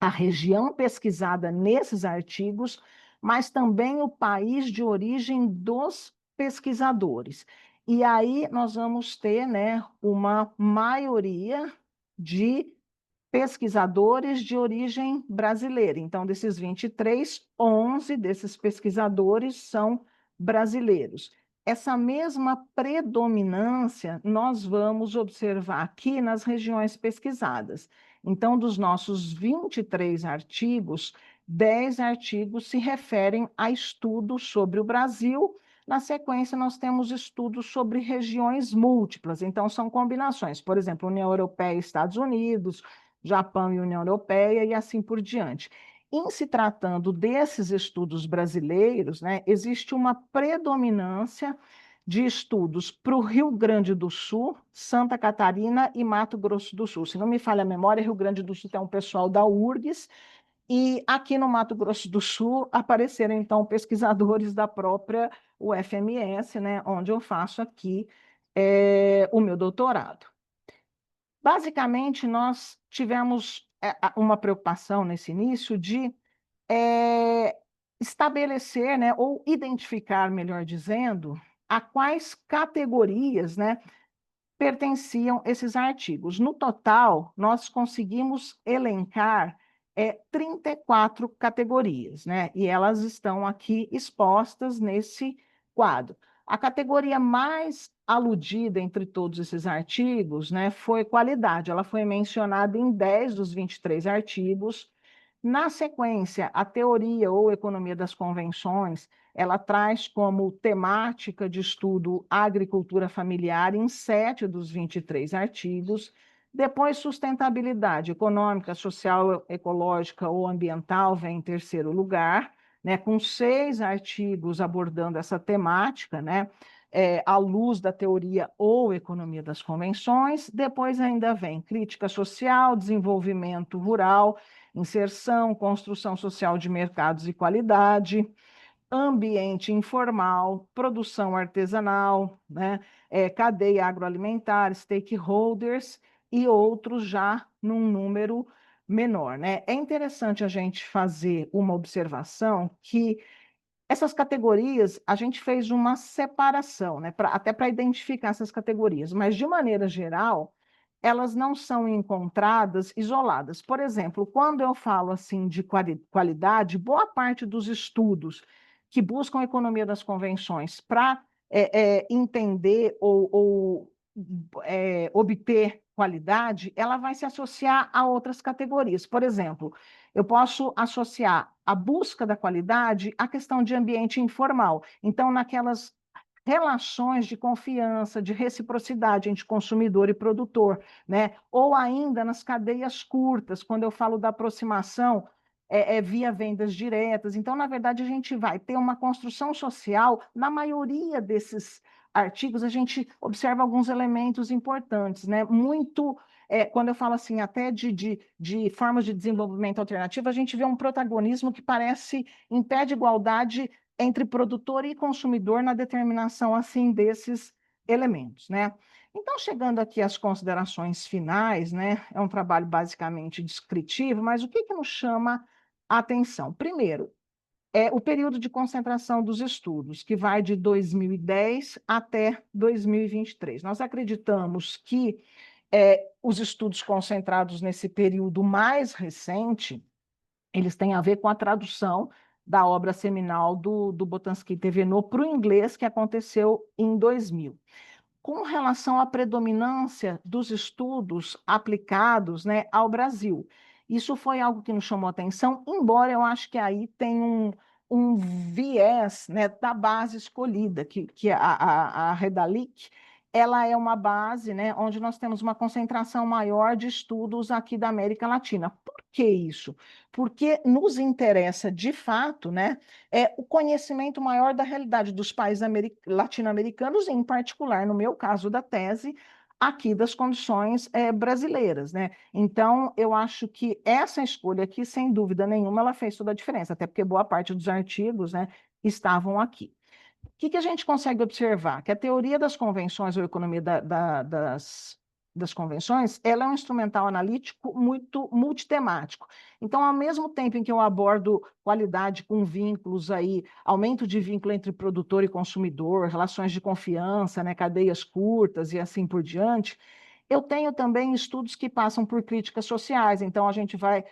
a região pesquisada nesses artigos, mas também o país de origem dos pesquisadores. E aí nós vamos ter, né, uma maioria de pesquisadores de origem brasileira. Então, desses 23, 11 desses pesquisadores são brasileiros. Essa mesma predominância nós vamos observar aqui nas regiões pesquisadas. Então, dos nossos 23 artigos, 10 artigos se referem a estudos sobre o Brasil. Na sequência, nós temos estudos sobre regiões múltiplas. Então, são combinações, por exemplo, União Europeia e Estados Unidos, Japão e União Europeia, e assim por diante. Em se tratando desses estudos brasileiros, né, existe uma predominância de estudos para o Rio Grande do Sul, Santa Catarina e Mato Grosso do Sul. Se não me falha a memória, Rio Grande do Sul tem um pessoal da URGS, e aqui no Mato Grosso do Sul apareceram, então, pesquisadores da própria UFMS, né, onde eu faço aqui o meu doutorado. Basicamente, nós tivemos uma preocupação nesse início de estabelecer, né, ou identificar, melhor dizendo, a quais categorias, né, pertenciam esses artigos. No total, nós conseguimos elencar 34 categorias, né, e elas estão aqui expostas nesse quadro. A categoria mais aludida entre todos esses artigos, né, foi qualidade. Ela foi mencionada em 10 dos 23 artigos. Na sequência, a teoria ou economia das convenções, ela traz como temática de estudo a agricultura familiar em 7 dos 23 artigos. Depois, sustentabilidade econômica, social, ecológica ou ambiental vem em terceiro lugar, né, com 6 artigos abordando essa temática, né? à luz da teoria ou economia das convenções. Depois ainda vem crítica social, desenvolvimento rural, inserção, construção social de mercados e qualidade, ambiente informal, produção artesanal, né, cadeia agroalimentar, stakeholders e outros já num número menor, né? É interessante a gente fazer uma observação que essas categorias, a gente fez uma separação, né, até para identificar essas categorias, mas de maneira geral, elas não são encontradas isoladas. Por exemplo, quando eu falo assim de qualidade, boa parte dos estudos que buscam a economia das convenções para entender ou obter qualidade, ela vai se associar a outras categorias. Por exemplo, eu posso associar a busca da qualidade à questão de ambiente informal. Então, naquelas relações de confiança, de reciprocidade entre consumidor e produtor, né? Ou ainda nas cadeias curtas, quando eu falo da aproximação via vendas diretas. Então, na verdade, a gente vai ter uma construção social, na maioria desses artigos, a gente observa alguns elementos importantes, né? Muito quando eu falo assim, até de formas de desenvolvimento alternativo, a gente vê um protagonismo que parece em pé de igualdade entre produtor e consumidor na determinação assim desses elementos, né? Então, chegando aqui às considerações finais, né? É um trabalho basicamente descritivo, mas o que nos chama a atenção? Primeiro, é o período de concentração dos estudos, que vai de 2010 até 2023. Nós acreditamos que os estudos concentrados nesse período mais recente, eles têm a ver com a tradução da obra seminal do Botanski Thévenot para o inglês, que aconteceu em 2000. Com relação à predominância dos estudos aplicados, né, ao Brasil, isso foi algo que nos chamou a atenção, embora eu acho que aí tem um viés, né, da base escolhida, que a Redalic, ela é uma base, né, onde nós temos uma concentração maior de estudos aqui da América Latina. Por que isso? Porque nos interessa, de fato, né, o conhecimento maior da realidade dos países latino-americanos, em particular, no meu caso da tese, aqui das condições brasileiras, né? Então, eu acho que essa escolha aqui, sem dúvida nenhuma, ela fez toda a diferença, até porque boa parte dos artigos, né, estavam aqui. O que a gente consegue observar? Que a teoria das convenções ou economia das convenções, ela é um instrumental analítico muito multitemático. Então, ao mesmo tempo em que eu abordo qualidade com vínculos aí, aumento de vínculo entre produtor e consumidor, relações de confiança, né, cadeias curtas e assim por diante, eu tenho também estudos que passam por críticas sociais, então a gente vai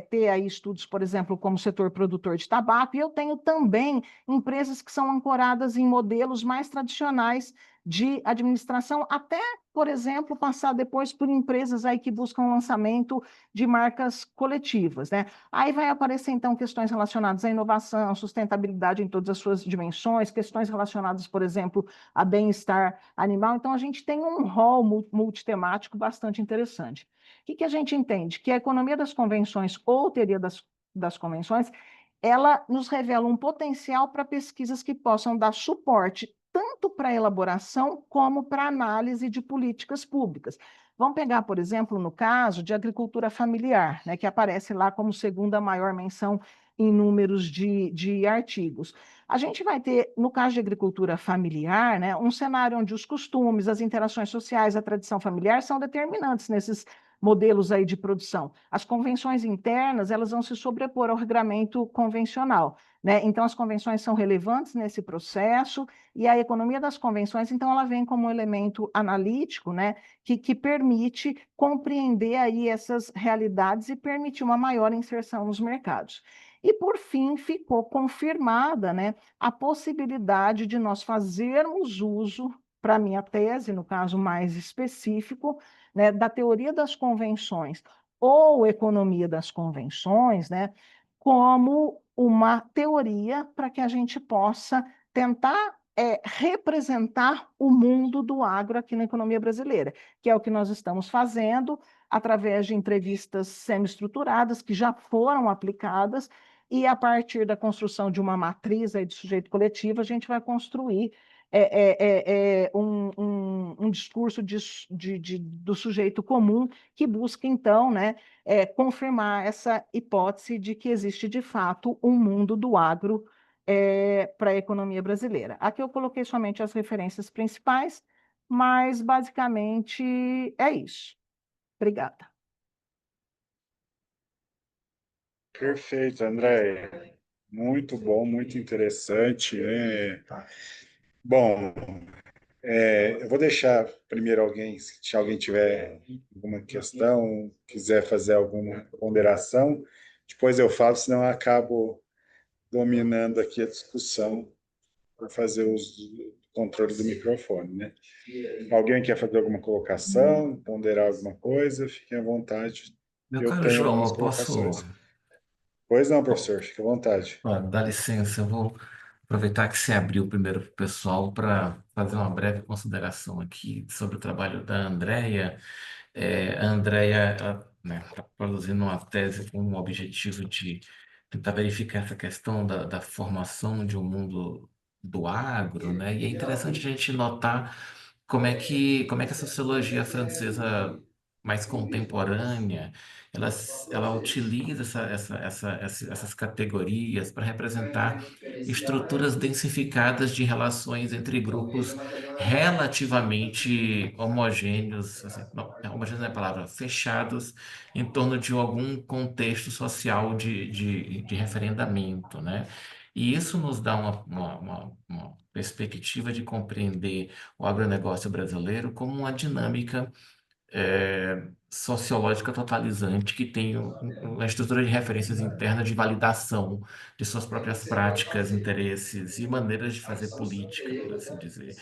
ter aí estudos, por exemplo, como o setor produtor de tabaco, e eu tenho também empresas que são ancoradas em modelos mais tradicionais de administração, até, por exemplo, passar depois por empresas aí que buscam lançamento de marcas coletivas, né? Aí vai aparecer, então, questões relacionadas à inovação, sustentabilidade em todas as suas dimensões, questões relacionadas, por exemplo, a bem-estar animal. Então, a gente tem um rol multitemático bastante interessante. O que a gente entende? Que a economia das convenções ou teoria das convenções, ela nos revela um potencial para pesquisas que possam dar suporte tanto para a elaboração como para a análise de políticas públicas. Vamos pegar, por exemplo, no caso de agricultura familiar, né, que aparece lá como segunda maior menção em números de artigos. A gente vai ter, no caso de agricultura familiar, né, um cenário onde os costumes, as interações sociais, a tradição familiar são determinantes nesses modelos aí de produção. As convenções internas, elas vão se sobrepor ao regramento convencional, né? Então, as convenções são relevantes nesse processo e a economia das convenções, então, ela vem como um elemento analítico, né, que permite compreender aí essas realidades e permitir uma maior inserção nos mercados. E, por fim, ficou confirmada, né, a possibilidade de nós fazermos uso, para a minha tese, no caso mais específico, né, da teoria das convenções ou economia das convenções, né, como uma teoria para que a gente possa tentar representar o mundo do agro aqui na economia brasileira, que é o que nós estamos fazendo através de entrevistas semi-estruturadas que já foram aplicadas e a partir da construção de uma matriz aí de sujeito coletivo, a gente vai construir um discurso do sujeito comum que busca, então, né, confirmar essa hipótese de que existe, de fato, um mundo do agro para a economia brasileira. Aqui eu coloquei somente as referências principais, mas, basicamente, é isso. Obrigada. Perfeito, André. Muito bom, muito interessante, né? Bom, eu vou deixar primeiro alguém, se alguém tiver alguma questão, quiser fazer alguma ponderação, depois eu falo, senão eu acabo dominando aqui a discussão por fazer o controle do microfone, né? Alguém quer fazer alguma colocação, ponderar alguma coisa, fiquem à vontade. Meu Eu caro tenho João, algumas eu posso. colocações. Pois não, professor, fique à vontade. Dá licença, eu vou aproveitar que você abriu primeiro para o pessoal para fazer uma breve consideração aqui sobre o trabalho da Andrea. A Andrea está produzindo uma tese com o objetivo de tentar verificar essa questão da formação de um mundo do agro, né? E é interessante a gente notar como é que a sociologia francesa mais contemporânea ela utiliza essas categorias para representar estruturas densificadas de relações entre grupos relativamente homogêneos, assim, não, homogêneos não é a palavra, fechados em torno de algum contexto social de referendamento, né? E isso nos dá uma perspectiva de compreender o agronegócio brasileiro como uma dinâmica sociológica totalizante que tem uma estrutura de referências interna de validação de suas próprias práticas, interesses e maneiras de fazer política, por assim dizer.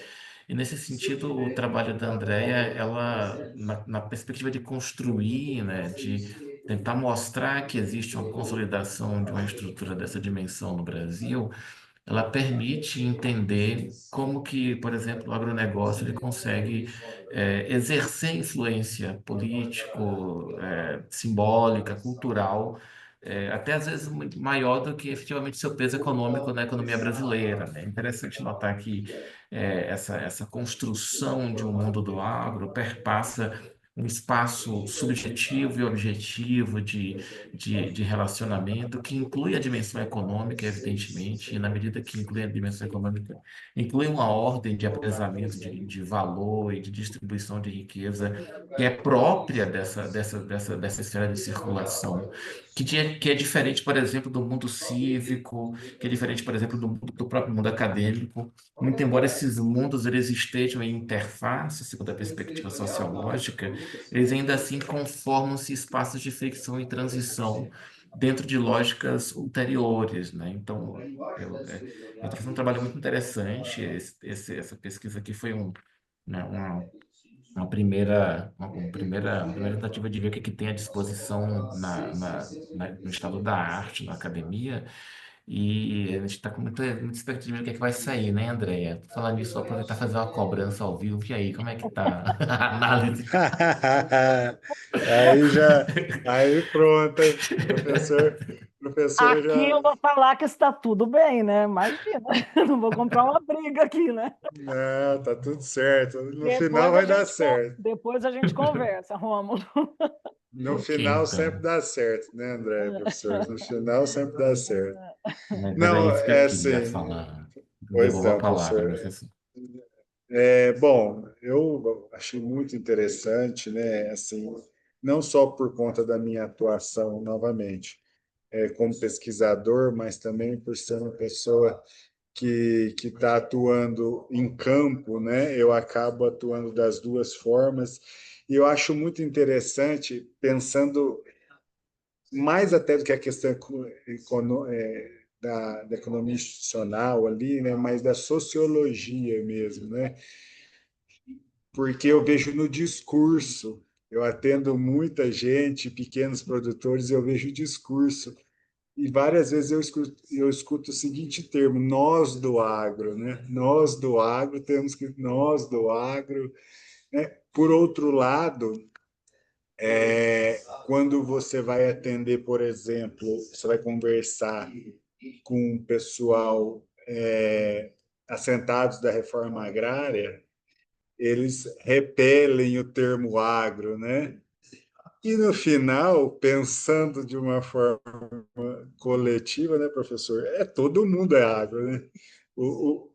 E nesse sentido, o trabalho da Andrea, ela, na perspectiva de construir, né, de tentar mostrar que existe uma consolidação de uma estrutura dessa dimensão no Brasil, ela permite entender como que, por exemplo, o agronegócio ele consegue exercer influência político, simbólica, cultural, até às vezes muito maior do que efetivamente seu peso econômico na economia brasileira, né? É interessante notar que essa construção de um mundo do agro perpassa um espaço subjetivo e objetivo de relacionamento que inclui a dimensão econômica, evidentemente, e na medida que inclui a dimensão econômica, inclui uma ordem de apresamento de valor e de distribuição de riqueza que é própria dessa esfera de circulação, que é diferente, por exemplo, do mundo cívico, que é diferente, por exemplo, do próprio mundo acadêmico, muito embora esses mundos eles estejam em interface, segundo a perspectiva sociológica, eles ainda assim conformam-se espaços de fricção e transição dentro de lógicas ulteriores, né? Então, eu estou fazendo um trabalho muito interessante. Essa pesquisa aqui foi né, uma primeira tentativa de ver o que tem à disposição no estado da arte, na academia, e a gente está com muita expectativa do que é que vai sair, né, Andréia? Falando nisso, vou aproveitar e fazer uma cobrança ao vivo. E aí, como é que tá a análise? Aí já, aí pronto, professora Aqui já, eu vou falar que está tudo bem, né? Imagina, não vou comprar uma briga aqui, né? não, tá tudo certo. No final vai dar certo. Depois a gente conversa, Rômulo. No Ok, final sempre então. dá certo, né, André, professor? No final sempre dá certo. Mas era Não, isso que eu é queria assim. falar. Pois Devolvo a não, palavra, professor. professor. Bom, eu achei muito interessante, né? Assim, não só por conta da minha atuação novamente, como pesquisador, mas também por ser uma pessoa que está atuando em campo, né? Eu acabo atuando das duas formas e eu acho muito interessante pensando mais até do que a questão da economia institucional ali, né? Mas da sociologia mesmo, né? Porque eu vejo no discurso, eu atendo muita gente, pequenos produtores, eu vejo o discurso. E várias vezes eu escuto o seguinte termo, nós do agro, né? Nós do agro, temos que, nós do agro, né? Por outro lado, quando você vai atender, por exemplo, você vai conversar com o pessoal assentados da reforma agrária, eles repelem o termo agro, né? E no final, pensando de uma forma coletiva, né, professor? Todo mundo é agro, né? O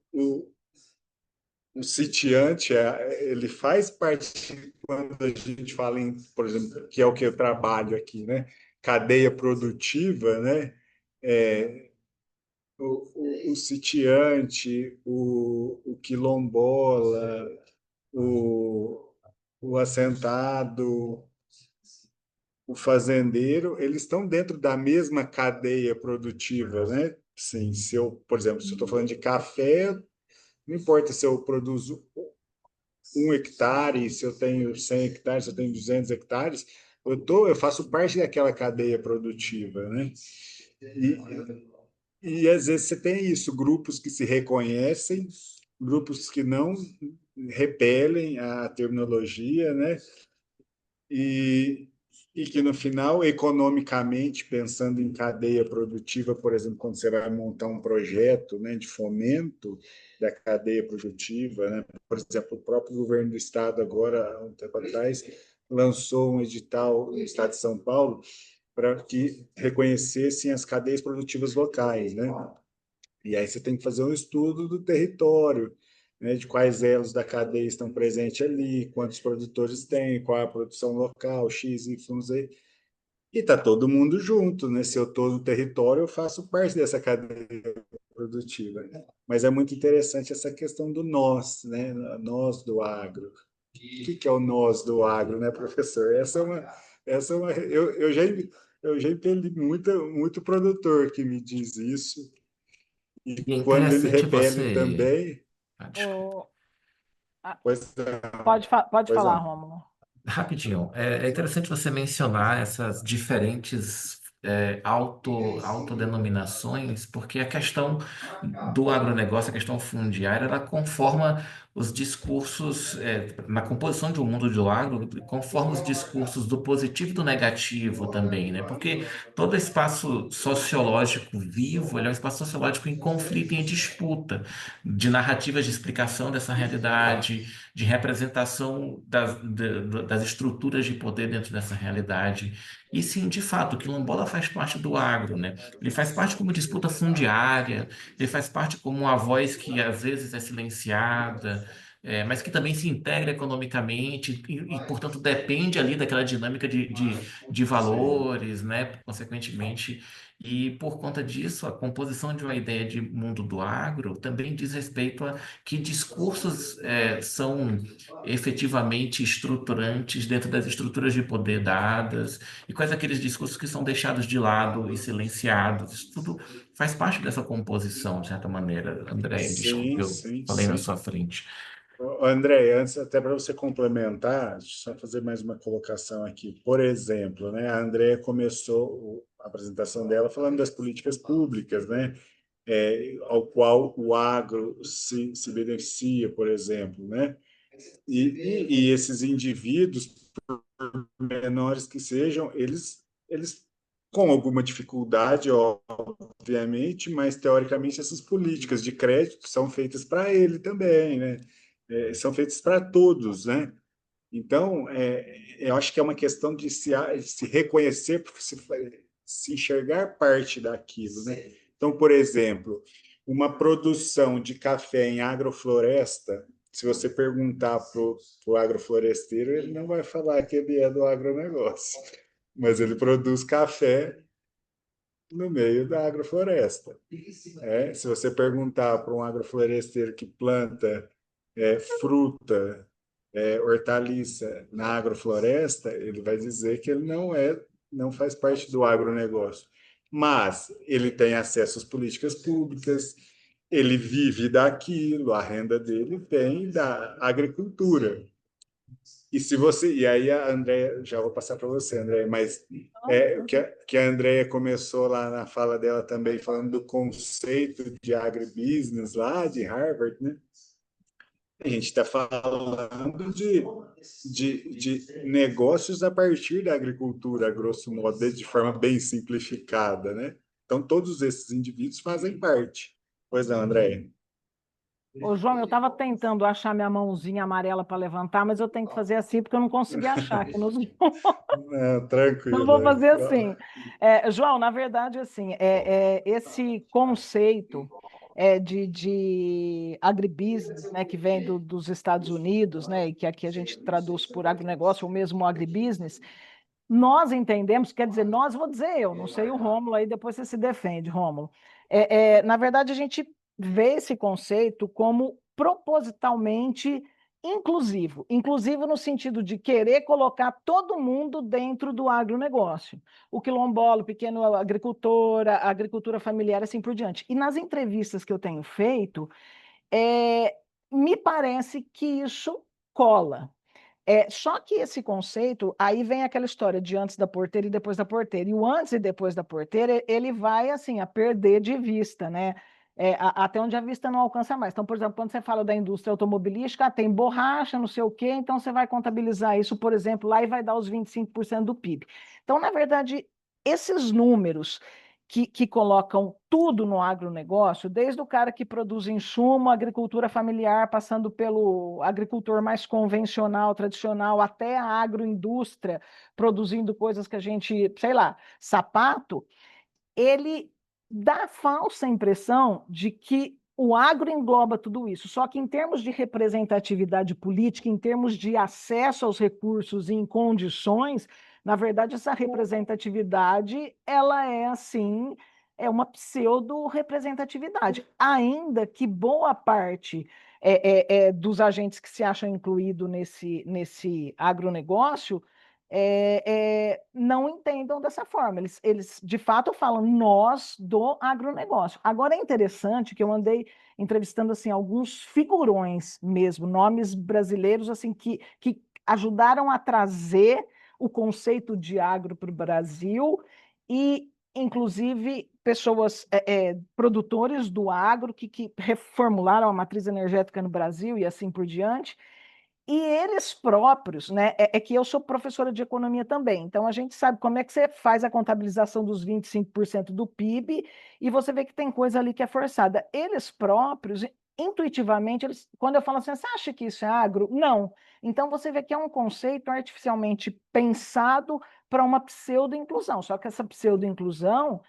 sitiante, ele faz parte, quando a gente fala em, por exemplo, que é o que eu trabalho aqui, né? Cadeia produtiva, né? É, o sitiante, o quilombola, o, o assentado, o fazendeiro, eles estão dentro da mesma cadeia produtiva, né? Sim, se eu, por exemplo, se eu estou falando de café, não importa se eu produzo 1 hectare, se eu tenho 100 hectares, se eu tenho 200 hectares, eu faço parte daquela cadeia produtiva, né? E às vezes você tem isso, grupos que se reconhecem, grupos que não repelem a terminologia, né? E, e que no final, economicamente, pensando em cadeia produtiva, por exemplo, quando você vai montar um projeto, né, de fomento da cadeia produtiva, né? Por exemplo, o próprio governo do estado agora, há um tempo atrás, lançou um edital no estado de São Paulo para que reconhecessem as cadeias produtivas locais, né? E aí você tem que fazer um estudo do território, né, de quais elos da cadeia estão presentes ali, quantos produtores tem, qual é a produção local, X, Y, Z. E está todo mundo junto, né? Se eu estou no território, eu faço parte dessa cadeia produtiva. Mas é muito interessante essa questão do nós, né? Nós do agro. O que é o nós do agro, né, professor? Eu já entendi muito produtor que me diz isso, e E é quando ele interessante repele você. também, Desculpa. O- a- pois pode, não, pode pois falar, não. Rômulo. Rapidinho, é interessante você mencionar essas diferentes autodenominações, porque a questão do agronegócio, a questão fundiária, ela conforma os discursos, na composição de um mundo do agro, conforma os discursos do positivo e do negativo também, né? Porque todo espaço sociológico vivo, ele é um espaço sociológico em conflito e em disputa, de narrativas de explicação dessa realidade, de representação das estruturas de poder dentro dessa realidade. E sim, de fato, o quilombola faz parte do agro, né? Ele faz parte como disputa fundiária, ele faz parte como uma voz que às vezes é silenciada, mas que também se integra economicamente portanto, depende ali daquela dinâmica de Sim, valores, né? Consequentemente. E por conta disso, a composição de uma ideia de mundo do agro também diz respeito a que discursos são efetivamente estruturantes dentro das estruturas de poder dadas e quais aqueles discursos que são deixados de lado e silenciados. Isso tudo faz parte dessa composição, de certa maneira. André, desculpe, sim, eu sim, falei na sim. sua frente. Ô, André, antes, até para você complementar, deixa eu só fazer mais uma colocação aqui. Por exemplo, né, a Andrea começou a apresentação dela falando das políticas públicas, né, ao qual o agro se beneficia, por exemplo, né? E esses indivíduos, menores que sejam, eles com alguma dificuldade, obviamente, mas teoricamente essas políticas de crédito são feitas para ele também, né? São feitas para todos, né? Então, eu acho que é uma questão de se reconhecer, se enxergar parte daquilo, né? Então, por exemplo, uma produção de café em agrofloresta, se você perguntar para o agrofloresteiro, ele não vai falar que ele é do agronegócio, mas ele produz café no meio da agrofloresta. Se você perguntar para um agrofloresteiro que planta fruta, hortaliça na agrofloresta, ele vai dizer que ele não faz parte do agronegócio. Mas ele tem acesso às políticas públicas, ele vive daquilo, a renda dele vem da agricultura. E aí a Andrea, já vou passar para você, Andrea, mas que a Andrea começou lá na fala dela também, falando do conceito de agribusiness lá de Harvard, né? A gente está falando de negócios a partir da agricultura, a grosso modo, de forma bem simplificada, né? Então, todos esses indivíduos fazem parte. Pois não, André? Ô, João, eu estava tentando achar minha mãozinha amarela para levantar, mas eu tenho que fazer assim porque eu não consegui achar aqui nos. Não, Então, tranquilo. vou fazer assim. João, na verdade, assim, esse conceito de agribusiness, né, que vem dos Estados Unidos, né, e que aqui a gente traduz por agronegócio ou mesmo agribusiness, nós entendemos, quer dizer, nós, vou dizer eu, não sei o Rômulo, aí depois você se defende, Rômulo. Na verdade, a gente vê esse conceito como propositalmente inclusivo, inclusivo no sentido de querer colocar todo mundo dentro do agronegócio, o quilombola, o pequeno agricultor, a agricultura familiar, assim por diante. E nas entrevistas que eu tenho feito, é, me parece que isso cola. Só que esse conceito, aí vem aquela história de antes da porteira e depois da porteira. E o antes e depois da porteira, ele vai assim a perder de vista, né? Até onde a vista não alcança mais. Então, por exemplo, quando você fala da indústria automobilística, tem borracha, não sei o quê, então você vai contabilizar isso, por exemplo, lá e vai dar os 25% do PIB. Então, na verdade, esses números que colocam tudo no agronegócio, desde o cara que produz insumo, agricultura familiar, passando pelo agricultor mais convencional, tradicional, até a agroindústria, produzindo coisas que a gente, sei lá, sapato, ele dá a falsa impressão de que o agro engloba tudo isso. Só que em termos de representatividade política, em termos de acesso aos recursos e em condições, na verdade, essa representatividade, ela é assim, é uma pseudo-representatividade, ainda que boa parte dos agentes que se acham incluídos nesse agronegócio não entendam dessa forma. Eles, de fato, falam nós do agronegócio. Agora, é interessante que eu andei entrevistando assim, alguns figurões mesmo, nomes brasileiros assim que ajudaram a trazer o conceito de agro para o Brasil e, inclusive, pessoas, produtores do agro que reformularam a matriz energética no Brasil e assim por diante. E eles próprios, né? É que eu sou professora de economia também, então a gente sabe como é que você faz a contabilização dos 25% do PIB e você vê que tem coisa ali que é forçada. Eles próprios, intuitivamente, quando eu falo assim, você acha que isso é agro? Não. Então você vê que é um conceito artificialmente pensado para uma pseudo-inclusão. Só que essa pseudo-inclusão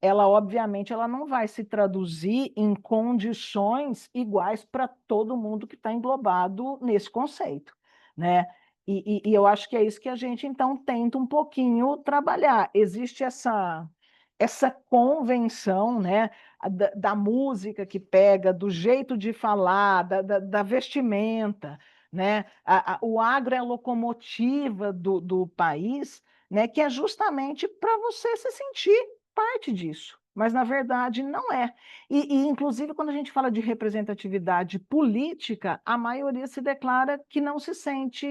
ela obviamente ela não vai se traduzir em condições iguais para todo mundo que está englobado nesse conceito, né? E eu acho que é isso que a gente então tenta um pouquinho trabalhar. Existe essa convenção, né, da música que pega, do jeito de falar, da vestimenta, né? O agro é a locomotiva do país, né, que é justamente para você se sentir parte disso, mas na verdade não é. Inclusive, quando a gente fala de representatividade política, a maioria se declara que não se sente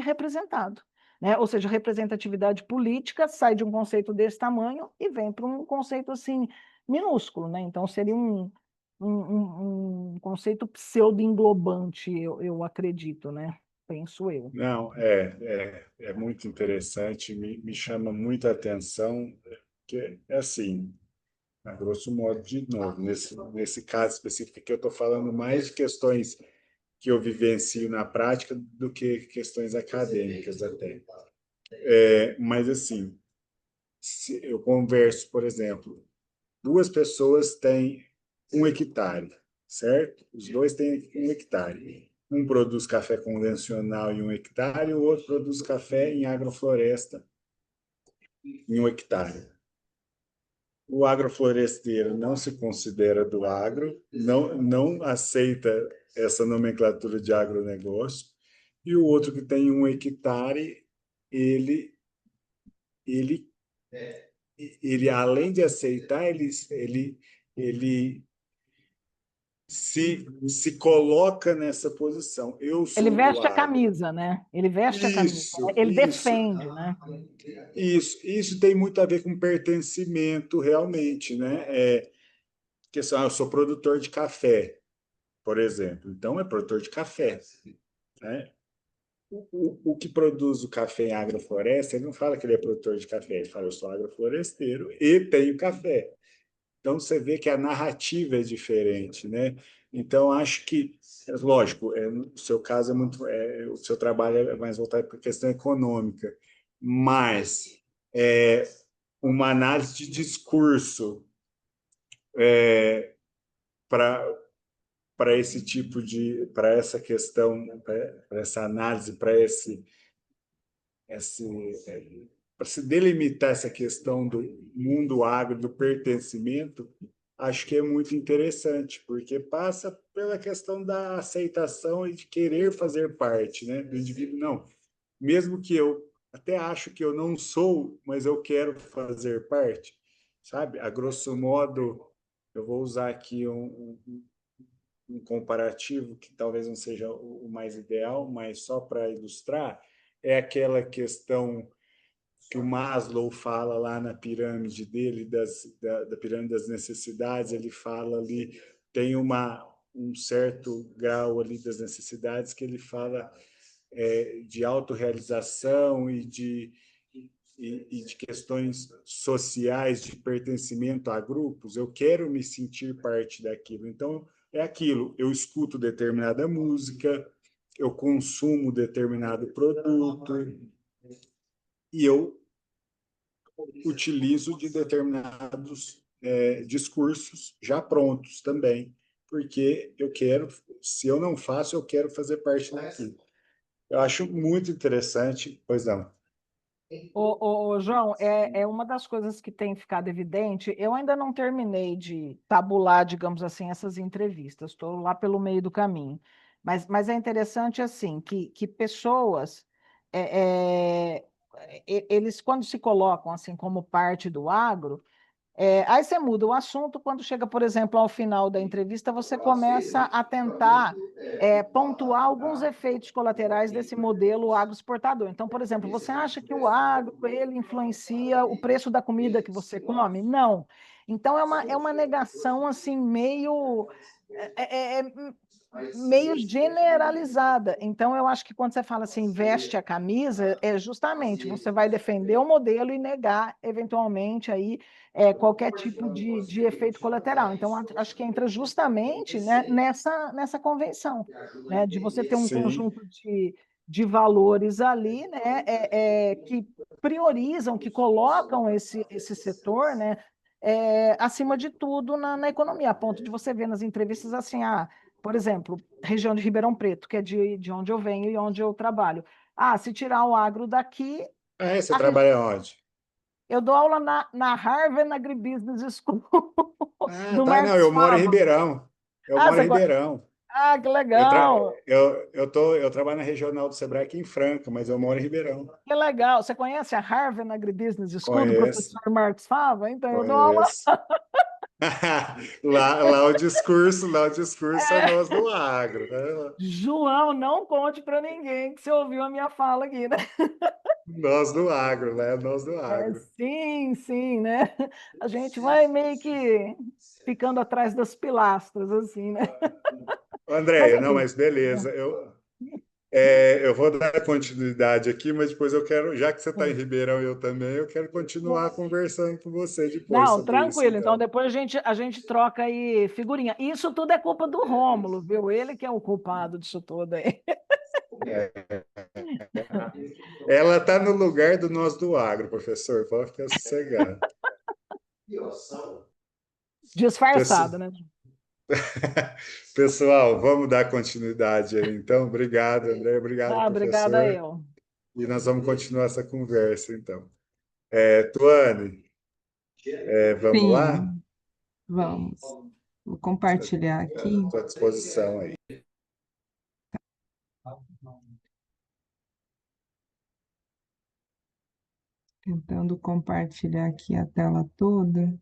representado. Né? Ou seja, representatividade política sai de um conceito desse tamanho e vem para um conceito assim minúsculo. Né? Então, seria um conceito pseudo-englobante, eu acredito, né? Penso eu. Não, é muito interessante, me chama muita atenção, que é assim, a grosso modo, de novo, nesse caso específico aqui, eu estou falando mais de questões que eu vivencio na prática do que questões acadêmicas até. Mas, assim, se eu converso, por exemplo, duas pessoas têm 1 hectare, certo? Os dois têm 1 hectare. Um produz café convencional em 1 hectare, o outro produz café em agrofloresta em 1 hectare. O agrofloresteiro não se considera do agro, não aceita essa nomenclatura de agronegócio, e o outro que tem 1 hectare, ele, ele, ele além de aceitar, ele se coloca nessa posição. Eu Ele sou do veste a agro. camisa, né? Ele veste a camisa, Isso, ele isso. defende, né? Isso tem muito a ver com pertencimento, realmente, né? Eu sou produtor de café, por exemplo. Então, é produtor de café, né? O que produz o café em agrofloresta, ele não fala que ele é produtor de café, ele fala, eu sou agrofloresteiro e tenho café. Então, você vê que a narrativa é diferente, né? Então, acho que, lógico, no seu caso o seu trabalho é mais voltado para a questão econômica, mas uma análise de discurso para esse tipo para essa questão, para essa análise, para se delimitar essa questão do mundo agro, do pertencimento, acho que é muito interessante, porque passa pela questão da aceitação e de querer fazer parte, né, do indivíduo. Não, mesmo que eu até acho que eu não sou, mas eu quero fazer parte, sabe? A grosso modo, eu vou usar aqui um comparativo que talvez não seja o mais ideal, mas só para ilustrar, é aquela questão que o Maslow fala lá na pirâmide dele, da pirâmide das necessidades, ele fala ali, tem um certo grau ali das necessidades que ele fala de autorrealização e de questões sociais, de pertencimento a grupos, eu quero me sentir parte daquilo. Então, é aquilo, eu escuto determinada música, eu consumo determinado produto e eu utilizo de determinados discursos já prontos também, porque eu quero, se eu não faço, eu quero fazer parte daquilo. Eu acho muito interessante, pois não. João, é uma das coisas que tem ficado evidente. Eu ainda não terminei de tabular, digamos assim, essas entrevistas, estou lá pelo meio do caminho. Mas é interessante, assim, que pessoas, eles, quando se colocam, assim, como parte do agro, aí você muda o assunto, quando chega, por exemplo, ao final da entrevista, você começa a tentar pontuar alguns efeitos colaterais desse modelo agroexportador. Então, por exemplo, você acha que o agro ele influencia o preço da comida que você come? Não. Então, é uma negação assim meio generalizada. Então, eu acho que quando você fala assim, veste a camisa, é justamente você vai defender o modelo e negar, eventualmente, aí, qualquer tipo de efeito colateral. Então, acho que entra justamente, né, nessa convenção, né, de você ter um Sim, conjunto de valores ali, né, que priorizam, que colocam esse setor, né, acima de tudo na economia, a ponto de você ver nas entrevistas assim, por exemplo, região de Ribeirão Preto, que é de onde eu venho e onde eu trabalho. Se tirar o agro daqui, você a regi- trabalha onde? eu dou aula na Harvard Agribusiness School, do Tá, não, Marcos eu moro em Fava. Ribeirão. Eu moro em Você conhece? Ribeirão. Que Eu, tra... legal, eu trabalho na regional do Sebrae aqui em Franca, mas eu moro em Ribeirão. que legal. Você conhece a Harvard Agribusiness School do Conheço, professor Marcos Fava? Então, eu dou aula. conheço. Lá o discurso é nós do agro, né? João, não conte para ninguém que você ouviu a minha fala aqui, né? Nós do agro, né? Nós do agro. Sim, sim, né? A gente vai meio que ficando atrás das pilastras, assim, né? Mas Andréia, não, enfim, mas beleza. Eu vou dar continuidade aqui, mas depois eu quero, já que você está em Ribeirão e eu também, eu quero continuar conversando com você depois não, sobre isso, tranquilo. Então então. depois a gente troca aí figurinha. Isso tudo é culpa do Rômulo, viu? Ele que é o culpado disso tudo aí. Ela está no lugar do nós do agro, professor, pode ficar sossegado. Disfarçado, Pesso- né? Pessoal, vamos dar continuidade aí, então. Obrigado, André, obrigado, Obrigada professor. eu. E nós vamos continuar essa conversa, então. Tuane, vamos lá? Sim, vamos. Vou compartilhar aqui, Estou à disposição aí. tentando compartilhar aqui a tela toda.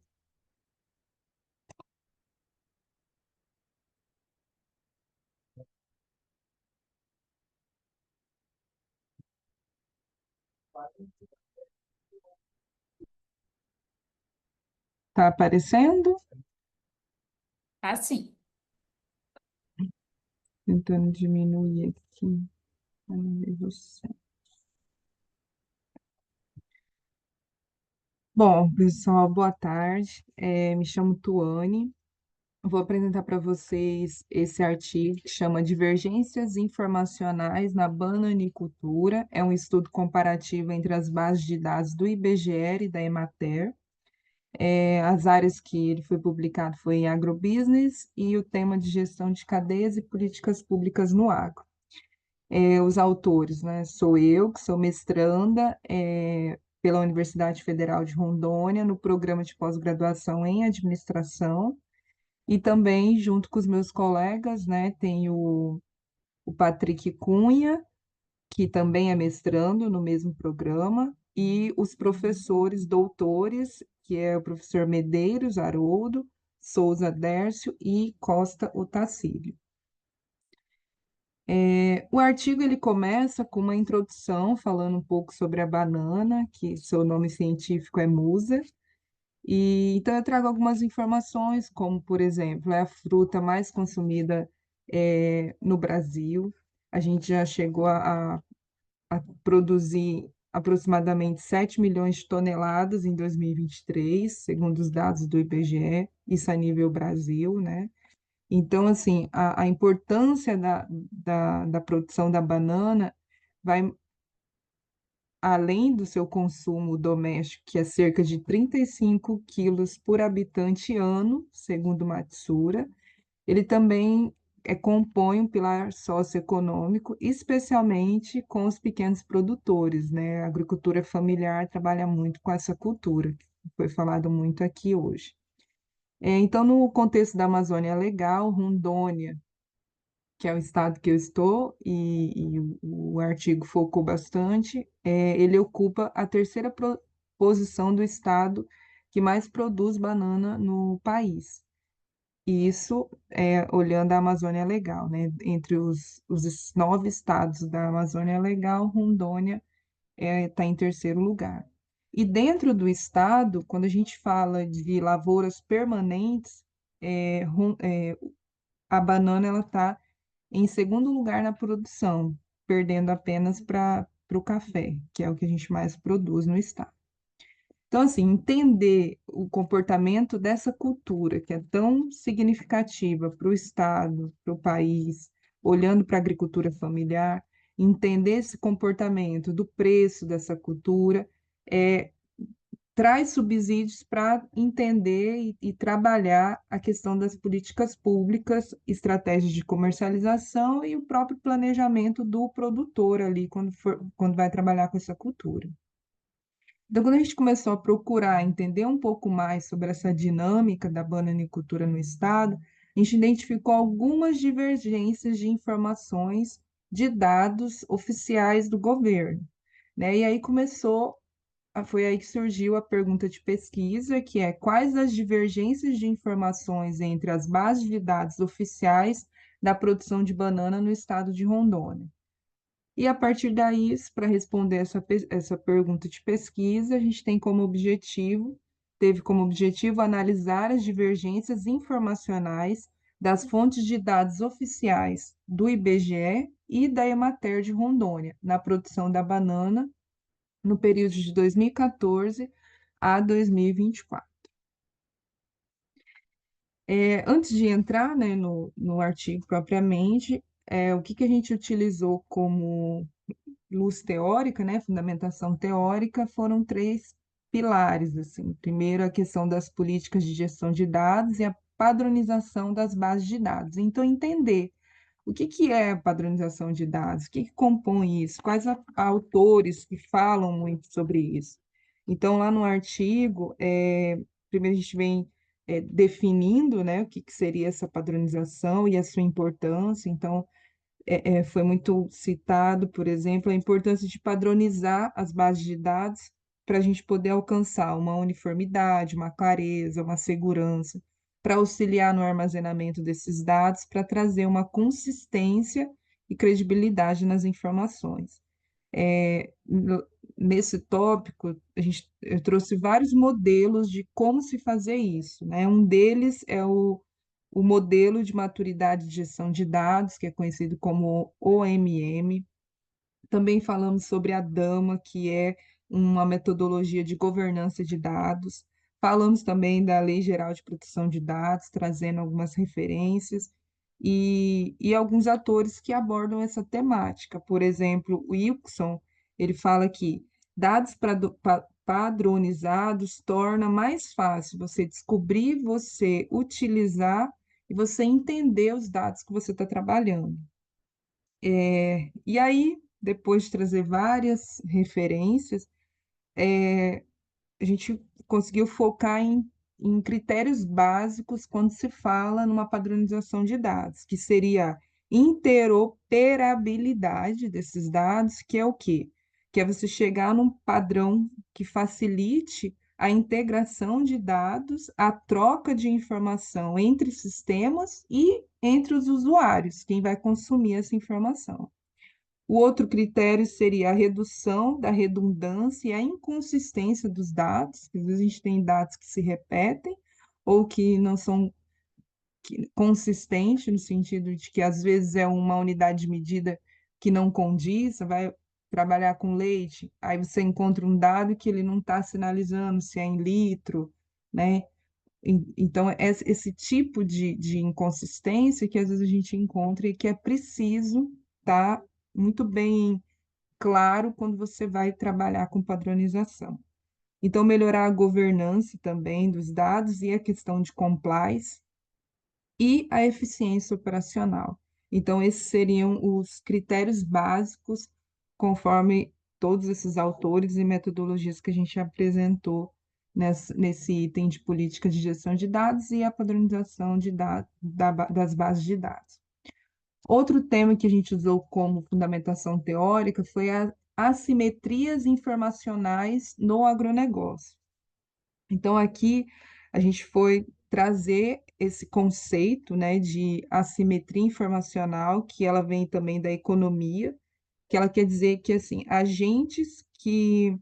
Tá aparecendo? Assim. Tentando diminuir aqui. Para não ver você. Bom, pessoal, boa tarde. Me chamo Tuane. Vou apresentar para vocês esse artigo que chama Divergências Informacionais na Bananicultura. É um estudo comparativo entre as bases de dados do IBGE e da Emater. As áreas que ele foi publicado foi em agrobusiness e o tema de gestão de cadeias e políticas públicas no agro. Os autores, né? Sou eu, que sou mestranda, pela Universidade Federal de Rondônia, no programa de pós-graduação em administração, e também, junto com os meus colegas, né, tenho o Patrick Cunha, que também é mestrando no mesmo programa, e os professores doutores, que é o professor Medeiros Haroldo, Souza Dércio e Costa Otacílio. O artigo ele começa com uma introdução falando um pouco sobre a banana, que seu nome científico é musa, e então eu trago algumas informações, como por exemplo, é a fruta mais consumida no Brasil. A gente já chegou a produzir aproximadamente 7 milhões de toneladas em 2023, segundo os dados do IBGE, isso a nível Brasil, né? Então, assim, a importância da produção da banana vai além do seu consumo doméstico, que é cerca de 35 quilos por habitante ano, segundo Matsura, ele também compõe um pilar socioeconômico, especialmente com os pequenos produtores, né? A agricultura familiar trabalha muito com essa cultura, que foi falado muito aqui hoje. Então, no contexto da Amazônia Legal, Rondônia, que é o estado que eu estou, e o artigo focou bastante, ele ocupa a terceira posição do estado que mais produz banana no país. E isso olhando a Amazônia Legal, né? Entre os 9 estados da Amazônia Legal, Rondônia está em terceiro lugar. E dentro do estado, quando a gente fala de lavouras permanentes, a banana ela está em segundo lugar na produção, perdendo apenas para o café, que é o que a gente mais produz no estado. Então, assim, entender o comportamento dessa cultura, que é tão significativa para o estado, para o país, olhando para a agricultura familiar, entender esse comportamento do preço dessa cultura, é, traz subsídios para entender e trabalhar a questão das políticas públicas, estratégias de comercialização e o próprio planejamento do produtor ali quando vai trabalhar com essa cultura. Então, quando a gente começou a procurar entender um pouco mais sobre essa dinâmica da bananicultura no estado, a gente identificou algumas divergências de informações de dados oficiais do governo, né? E aí foi aí que surgiu a pergunta de pesquisa, que é quais as divergências de informações entre as bases de dados oficiais da produção de banana no estado de Rondônia. E a partir daí, para responder essa pergunta de pesquisa, a gente teve como objetivo analisar as divergências informacionais das fontes de dados oficiais do IBGE e da Emater de Rondônia na produção da banana no período de 2014 a 2024. Antes de entrar, né, no artigo propriamente, o que a gente utilizou como luz teórica, né, fundamentação teórica, foram 3 pilares, assim. Primeiro, a questão das políticas de gestão de dados e a padronização das bases de dados. Então, entender o que é a padronização de dados, o que compõe isso, quais autores que falam muito sobre isso. Então, lá no artigo, primeiro a gente vem definindo, né, o que seria essa padronização e a sua importância. Então, foi muito citado, por exemplo, a importância de padronizar as bases de dados para a gente poder alcançar uma uniformidade, uma clareza, uma segurança, para auxiliar no armazenamento desses dados, para trazer uma consistência e credibilidade nas informações. Nesse tópico, eu trouxe vários modelos de como se fazer isso, né? Um deles é o modelo de maturidade de gestão de dados, que é conhecido como OMM. Também falamos sobre a DAMA, que é uma metodologia de governança de dados. Falamos também da Lei Geral de Proteção de Dados, trazendo algumas referências, e alguns atores que abordam essa temática. Por exemplo, o Wilson, ele fala que dados padronizados torna mais fácil você descobrir, você utilizar e você entender os dados que você está trabalhando. E aí, depois de trazer várias referências, a gente conseguiu focar em critérios básicos quando se fala numa padronização de dados, que seria a interoperabilidade desses dados, que é o quê? Que é você chegar num padrão que facilite a integração de dados, a troca de informação entre sistemas e entre os usuários, quem vai consumir essa informação. O outro critério seria a redução da redundância e a inconsistência dos dados, que às vezes a gente tem dados que se repetem ou que não são consistentes, no sentido de que às vezes é uma unidade de medida que não condiz, você vai trabalhar com leite, aí você encontra um dado que ele não está sinalizando se é em litro, né? Então, é esse tipo de inconsistência que às vezes a gente encontra e que é preciso estar muito bem claro quando você vai trabalhar com padronização. Então, melhorar a governança também dos dados e a questão de compliance e a eficiência operacional. Então, esses seriam os critérios básicos, conforme todos esses autores e metodologias que a gente apresentou nesse item de política de gestão de dados e a padronização das bases de dados. Outro tema que a gente usou como fundamentação teórica foi as assimetrias informacionais no agronegócio. Então, aqui a gente foi trazer esse conceito, né, de assimetria informacional, que ela vem também da economia, que ela quer dizer que, assim, agentes que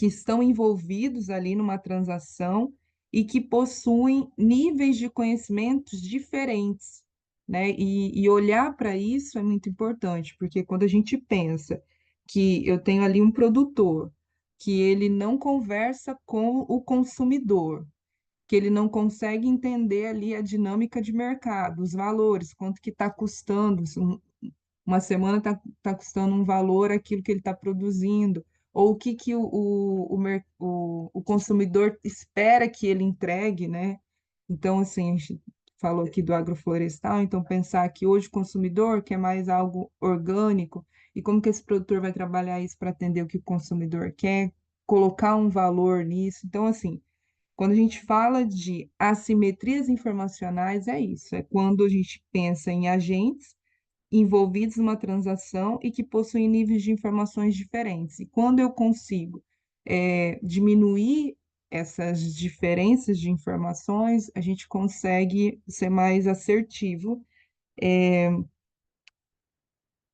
estão envolvidos ali numa transação e que possuem níveis de conhecimentos diferentes, né? E olhar para isso é muito importante, porque quando a gente pensa que eu tenho ali um produtor, que ele não conversa com o consumidor, que ele não consegue entender ali a dinâmica de mercado, os valores, quanto que está custando, uma semana tá custando um valor aquilo que ele está produzindo, ou o que, que o consumidor espera que ele entregue, né? Então, assim, a gente falou aqui do agroflorestal, então pensar que hoje o consumidor quer mais algo orgânico, e como que esse produtor vai trabalhar isso para atender o que o consumidor quer, colocar um valor nisso. Então, assim, quando a gente fala de assimetrias informacionais, é isso, é quando a gente pensa em agentes envolvidos numa transação e que possuem níveis de informações diferentes. E quando eu consigo diminuir essas diferenças de informações, a gente consegue ser mais assertivo.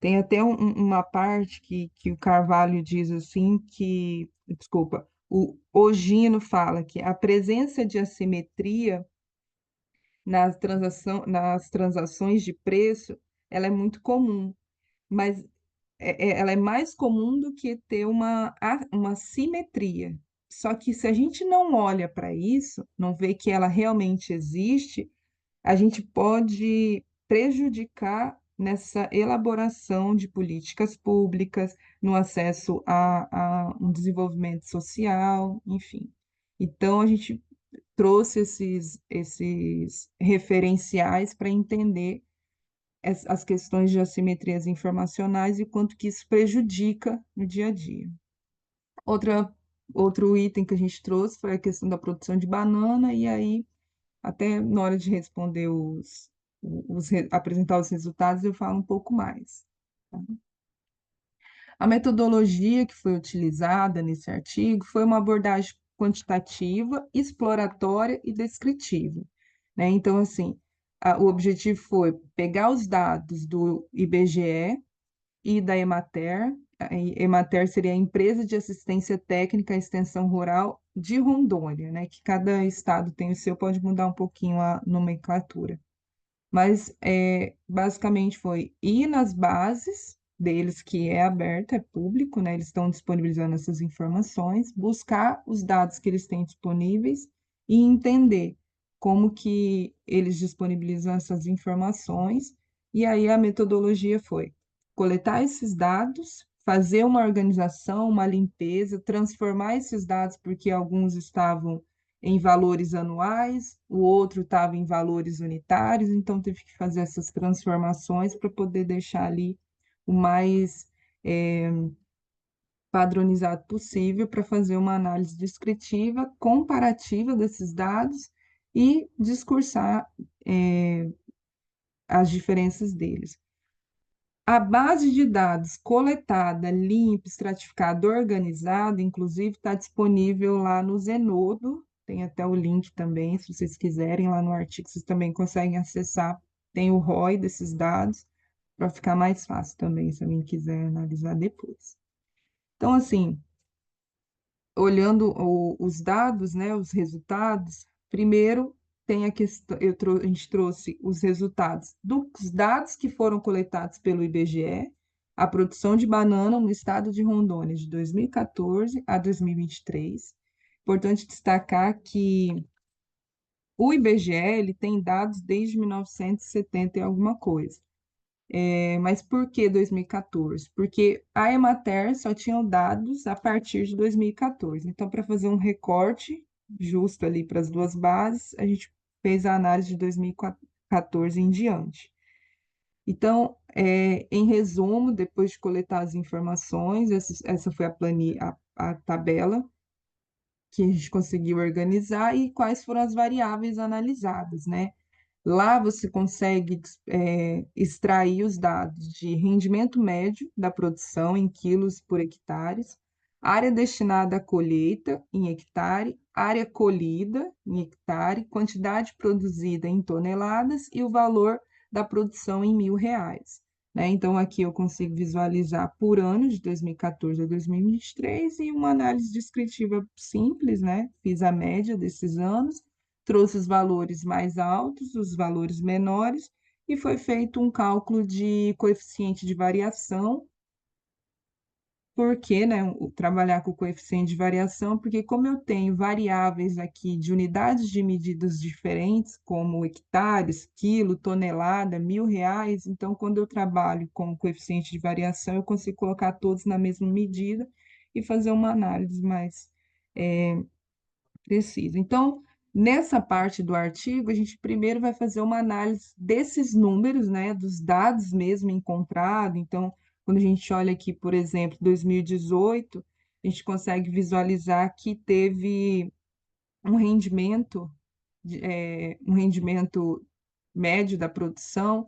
Tem até uma parte que o Carvalho diz assim que, desculpa, o Gino fala que a presença de assimetria nas transações de preço, ela é muito comum, mas ela é mais comum do que ter uma simetria. Só que se a gente não olha para isso, não vê que ela realmente existe, a gente pode prejudicar nessa elaboração de políticas públicas, no acesso a um desenvolvimento social, enfim. Então, a gente trouxe esses referenciais para entender as questões de assimetrias informacionais e quanto que isso prejudica no dia a dia. Outro item que a gente trouxe foi a questão da produção de banana, e aí, até na hora de responder apresentar os resultados, eu falo um pouco mais. Tá? A metodologia que foi utilizada nesse artigo foi uma abordagem quantitativa, exploratória e descritiva, né? Então, assim, o objetivo foi pegar os dados do IBGE e da Emater. A Emater seria a Empresa de Assistência Técnica à Extensão Rural de Rondônia, né? Que cada estado tem o seu, pode mudar um pouquinho a nomenclatura. Mas, basicamente, foi ir nas bases, deles que é aberto, é público, né? Eles estão disponibilizando essas informações, buscar os dados que eles têm disponíveis e entender como que eles disponibilizam essas informações. E aí a metodologia foi coletar esses dados, fazer uma organização, uma limpeza, transformar esses dados, porque alguns estavam em valores anuais, o outro estava em valores unitários, então teve que fazer essas transformações para poder deixar ali o mais padronizado possível para fazer uma análise descritiva, comparativa desses dados e discursar as diferenças deles. A base de dados coletada, limpa, estratificada, organizada, inclusive está disponível lá no Zenodo, tem até o link também, se vocês quiserem, lá no artigo vocês também conseguem acessar, tem o ROI desses dados, para ficar mais fácil também, se alguém quiser analisar depois. Então, assim, olhando os dados, né, os resultados, primeiro tem a questão, a gente trouxe os resultados dos dados que foram coletados pelo IBGE, a produção de banana no estado de Rondônia de 2014 a 2023. Importante destacar que o IBGE ele tem dados desde 1970 e alguma coisa. Mas por que 2014? Porque a Emater só tinha dados a partir de 2014. Então, para fazer um recorte justo ali para as duas bases, a gente fez a análise de 2014 em diante. Então, em resumo, depois de coletar as informações, essa foi a tabela que a gente conseguiu organizar e quais foram as variáveis analisadas, né? Lá você consegue extrair os dados de rendimento médio da produção em quilos por hectare, área destinada à colheita em hectare, área colhida em hectare, quantidade produzida em toneladas e o valor da produção em R$ 1.000. Né? Então, aqui eu consigo visualizar por ano, de 2014 a 2023, e uma análise descritiva simples, né? Fiz a média desses anos, trouxe os valores mais altos, os valores menores, e foi feito um cálculo de coeficiente de variação. Por que, né, trabalhar com coeficiente de variação? Porque como eu tenho variáveis aqui de unidades de medidas diferentes, como hectares, quilo, tonelada, R$ 1.000, então quando eu trabalho com coeficiente de variação, eu consigo colocar todos na mesma medida e fazer uma análise mais precisa. Então, nessa parte do artigo, a gente primeiro vai fazer uma análise desses números, né, dos dados mesmo encontrados. Então, quando a gente olha aqui, por exemplo, 2018, a gente consegue visualizar que teve um rendimento, um rendimento médio da produção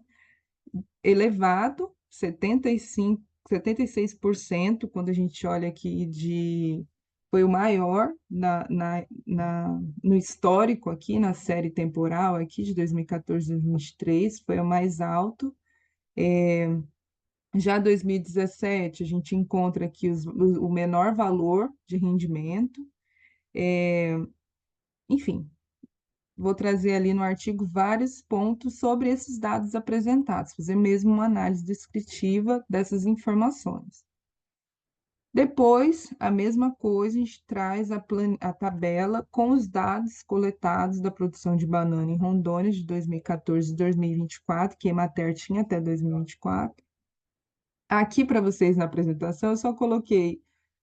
elevado, 76%, quando a gente olha aqui foi o maior no histórico aqui, na série temporal aqui de 2014 a 2023, foi o mais alto. Já 2017, a gente encontra aqui o menor valor de rendimento. Enfim, vou trazer ali no artigo vários pontos sobre esses dados apresentados, fazer mesmo uma análise descritiva dessas informações. Depois, a mesma coisa, a gente traz a tabela com os dados coletados da produção de banana em Rondônia de 2014 e 2024, que a Emater tinha até 2024. Aqui para vocês na apresentação, eu só coloquei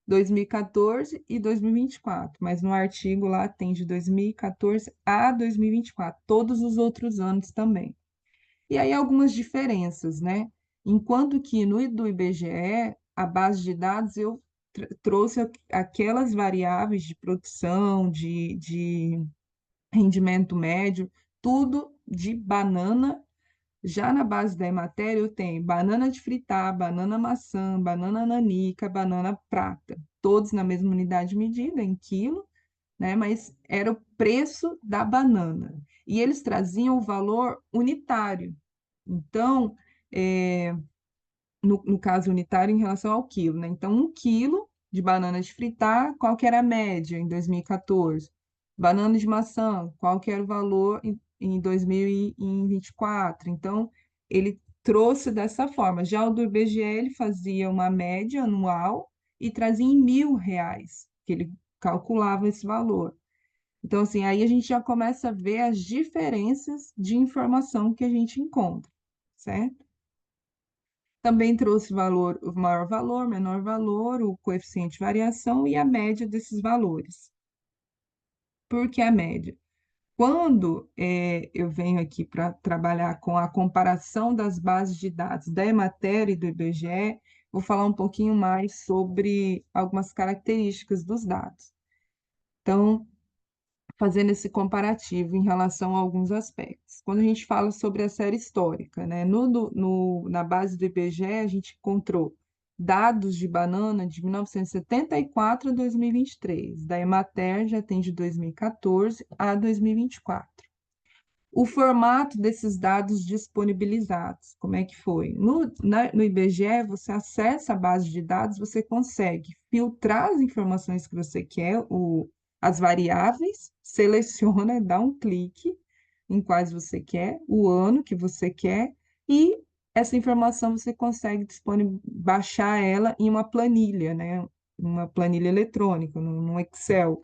2014 e 2024, mas no artigo lá tem de 2014 a 2024, todos os outros anos também. E aí algumas diferenças, né? Enquanto que no do IBGE, a base de dados eu trouxe aquelas variáveis de produção, de rendimento médio, tudo de banana. Já na base da Emater eu tenho banana de fritar, banana maçã, banana nanica, banana prata, todos na mesma unidade de medida, em quilo, né? Mas era o preço da banana. E eles traziam o valor unitário. Então, no caso unitário, em relação ao quilo, né? Então, 1 quilo de banana de fritar, qual que era a média em 2014? Banana de maçã, qual que era o valor em 2024? Então, ele trouxe dessa forma. Já o do IBGE, ele fazia uma média anual e trazia em R$ 1.000, que ele calculava esse valor. Então, assim, aí a gente já começa a ver as diferenças de informação que a gente encontra, certo? Também trouxe valor, o maior valor, menor valor, o coeficiente de variação e a média desses valores. Por que a média? Quando eu venho aqui para trabalhar com a comparação das bases de dados da Emater e do IBGE, vou falar um pouquinho mais sobre algumas características dos dados. Então, fazendo esse comparativo em relação a alguns aspectos. Quando a gente fala sobre a série histórica, né, na base do IBGE, a gente encontrou dados de banana de 1974 a 2023, da Emater já tem de 2014 a 2024. O formato desses dados disponibilizados, como é que foi? No IBGE, você acessa a base de dados, você consegue filtrar as informações que você quer, as variáveis, seleciona, dá um clique em quais você quer, o ano que você quer, e essa informação você consegue baixar ela em uma planilha, né? Uma planilha eletrônica, no Excel.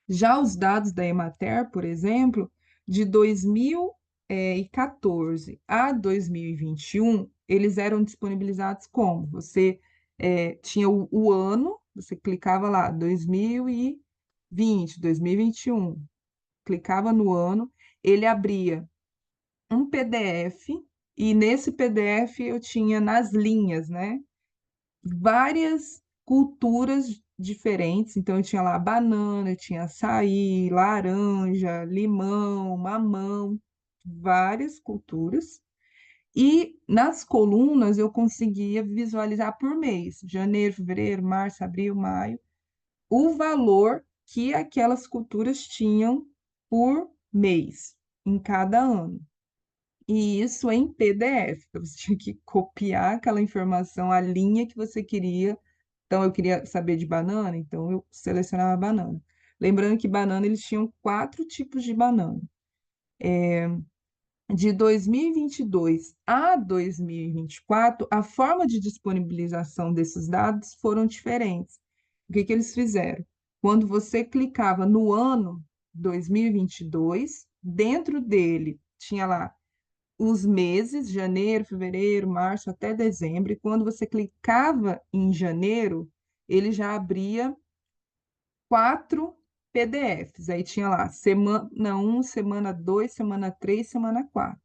Já os dados da Emater, por exemplo, de 2014 a 2021, eles eram disponibilizados como? Você tinha o ano, você clicava lá, 2020, 2021, clicava no ano, ele abria um PDF, e nesse PDF eu tinha nas linhas, né? Várias culturas diferentes. Então, eu tinha lá banana, eu tinha açaí, laranja, limão, mamão, várias culturas. E nas colunas eu conseguia visualizar por mês, janeiro, fevereiro, março, abril, maio, o valor que aquelas culturas tinham por mês, em cada ano. E isso em PDF. Então, você tinha que copiar aquela informação, a linha que você queria. Então, eu queria saber de banana, então eu selecionava banana. Lembrando que banana, eles tinham 4 tipos de banana. De 2022 a 2024, a forma de disponibilização desses dados foram diferentes. O que que eles fizeram? Quando você clicava no ano 2022, dentro dele tinha lá os meses, janeiro, fevereiro, março até dezembro, e quando você clicava em janeiro, ele já abria 4 PDFs. Aí tinha lá semana 1, semana 2, semana 3, semana 4.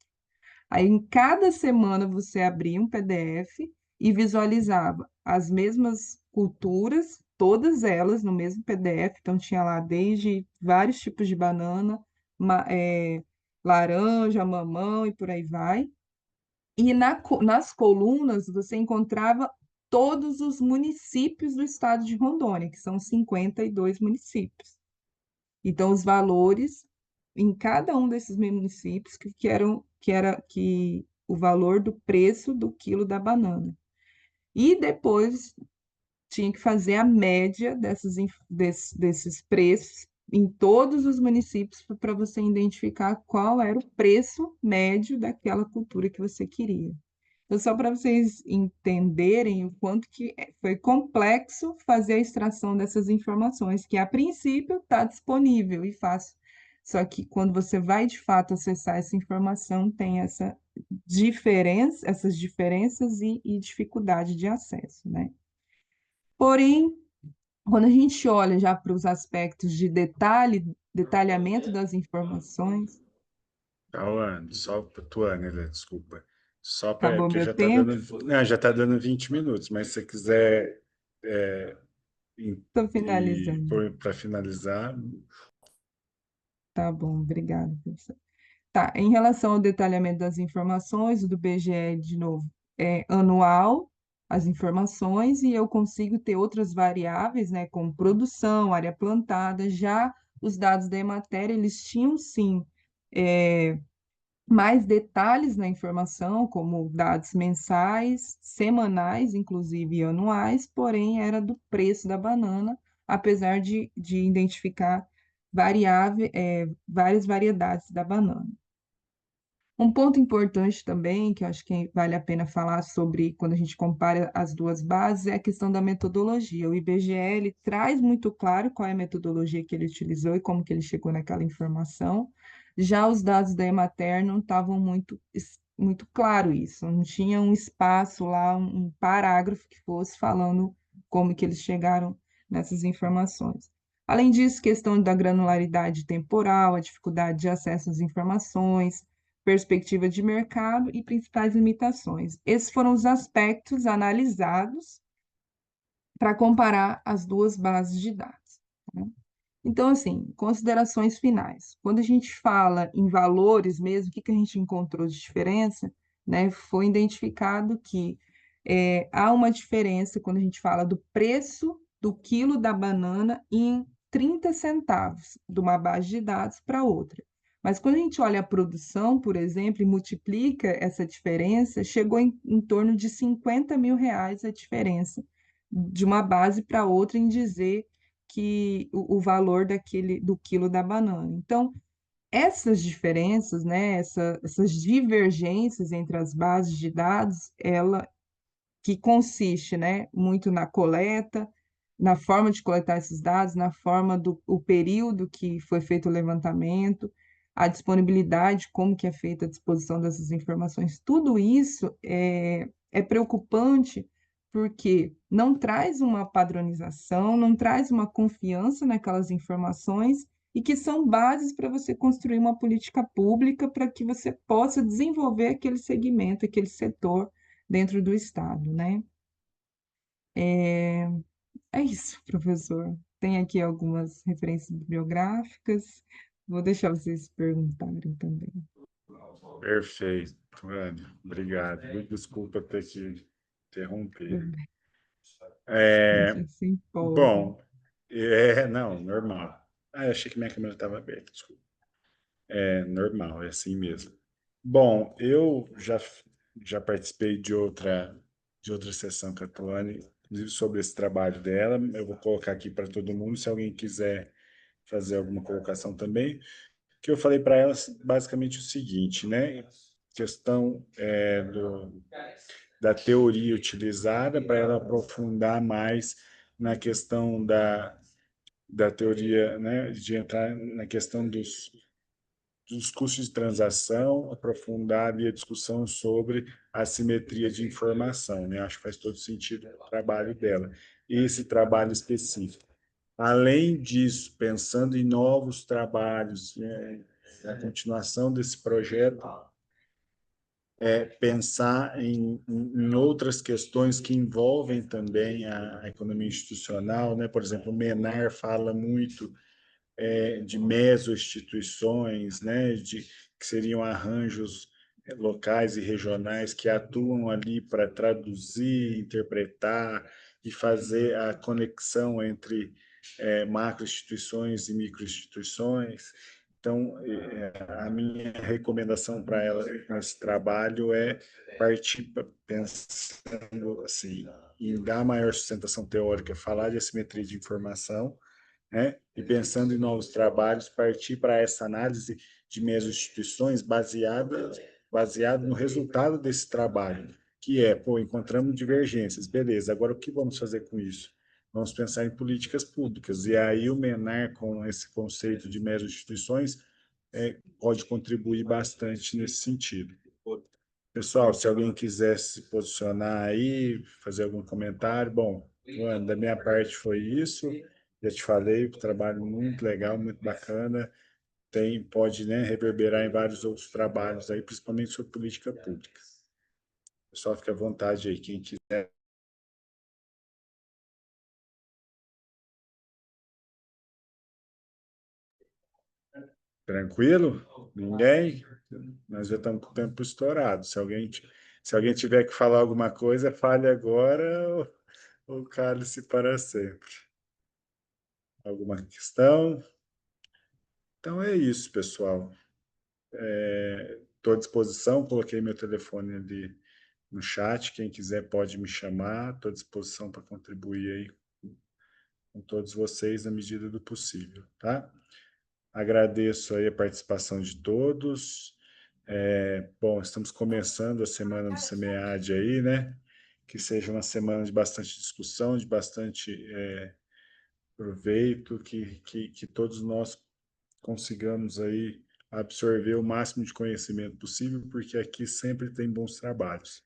Aí em cada semana você abria um PDF e visualizava as mesmas culturas, todas elas no mesmo PDF. Então tinha lá desde vários tipos de banana, laranja, mamão e por aí vai. E nas colunas você encontrava todos os municípios do estado de Rondônia, que são 52 municípios. Então, os valores em cada um desses municípios que o valor do preço do quilo da banana. E depois tinha que fazer a média desses preços em todos os municípios para você identificar qual era o preço médio daquela cultura que você queria. Então, só para vocês entenderem o quanto que foi complexo fazer a extração dessas informações, que a princípio está disponível e fácil. Só que quando você vai de fato acessar essa informação, tem essas diferenças e dificuldade de acesso, né? Porém, quando a gente olha já para os aspectos de detalhamento das informações, Tuane, Tuane, desculpa. Só para acabou que meu já está tempo, dando, não, já tá dando 20 minutos, mas se você quiser estou finalizando. para finalizar, Tá bom, obrigada, professor. Tá, em relação ao detalhamento das informações, o do BGE, de novo, é anual as informações e eu consigo ter outras variáveis, né, como produção, área plantada. Já os dados da Emater, eles tinham sim mais detalhes na informação, como dados mensais, semanais, inclusive e anuais, porém era do preço da banana, apesar de identificar várias variedades da banana. Um ponto importante também, que eu acho que vale a pena falar sobre quando a gente compara as duas bases, é a questão da metodologia. O IBGE ele traz muito claro qual é a metodologia que ele utilizou e como que ele chegou naquela informação. Já os dados da Emater não estavam muito claro isso, não tinha um espaço lá, um parágrafo que fosse falando como que eles chegaram nessas informações. Além disso, questão da granularidade temporal, a dificuldade de acesso às informações, perspectiva de mercado e principais limitações. Esses foram os aspectos analisados para comparar as duas bases de dados, né? Então, assim, considerações finais. Quando a gente fala em valores mesmo, o que que a gente encontrou de diferença, né? Foi identificado que há uma diferença quando a gente fala do preço do quilo da banana em 30 centavos de uma base de dados para outra. Mas quando a gente olha a produção, por exemplo, e multiplica essa diferença, chegou em torno de 50 mil reais a diferença de uma base para outra em dizer que o valor do quilo da banana. Então, essas diferenças, né, essas divergências entre as bases de dados, ela que consiste, né, muito na coleta, na forma de coletar esses dados, na forma do o período que foi feito o levantamento, a disponibilidade, como que é feita a disposição dessas informações, tudo isso é preocupante porque não traz uma padronização, não traz uma confiança naquelas informações e que são bases para você construir uma política pública para que você possa desenvolver aquele segmento, aquele setor dentro do Estado, né? É, é isso, professor. Tem aqui algumas referências bibliográficas. Vou deixar vocês perguntarem também. Perfeito, Ana. Obrigado. Desculpa ter que interromper. A É, gente se empolga. bom, não, normal. Eu achei que minha câmera estava aberta, desculpa. É normal, é assim mesmo. Bom, eu já participei de outra sessão com a Tuane, inclusive sobre esse trabalho dela. Eu vou colocar aqui para todo mundo, se alguém quiser fazer alguma colocação também. Que eu falei para ela basicamente o seguinte, né? Questão da teoria utilizada para ela aprofundar mais na questão da teoria, né? De entrar na questão dos custos de transação, aprofundar ali a discussão sobre a simetria de informação, né? Acho que faz todo sentido o trabalho dela. Esse trabalho específico. Além disso, pensando em novos trabalhos, a continuação desse projeto, pensar em outras questões que envolvem também a economia institucional, né? Por exemplo, o Menar fala muito de mesoinstituições, né? Que seriam arranjos locais e regionais que atuam ali para traduzir, interpretar e fazer a conexão entre macroinstituições e microinstituições. Então, a minha recomendação para ela nesse trabalho é partir pensando assim, em dar maior sustentação teórica, falar de assimetria de informação, né? E pensando em novos trabalhos, partir para essa análise de mesoinstituições baseado no resultado desse trabalho, que encontramos divergências, beleza, agora o que vamos fazer com isso? Vamos pensar em políticas públicas, e aí o MENAR, com esse conceito de mesoinstituições, pode contribuir bastante nesse sentido. Pessoal, se alguém quiser se posicionar aí, fazer algum comentário, bom, da minha parte foi isso. Já te falei, o trabalho muito legal, muito bacana, pode, né, reverberar em vários outros trabalhos aí, principalmente sobre política pública. Pessoal, fica à vontade aí, quem quiser. Tranquilo? Ninguém? Nós já estamos com o tempo estourado. Se alguém tiver que falar alguma coisa, fale agora ou cale-se para sempre. Alguma questão? Então é isso, pessoal. Estou à disposição, coloquei meu telefone ali no chat. Quem quiser pode me chamar. Estou à disposição para contribuir aí com todos vocês na medida do possível, tá? Agradeço aí a participação de todos. Bom, estamos começando a semana do SEMEAD aí, né? Que seja uma semana de bastante discussão, de bastante proveito, que todos nós consigamos aí absorver o máximo de conhecimento possível, porque aqui sempre tem bons trabalhos.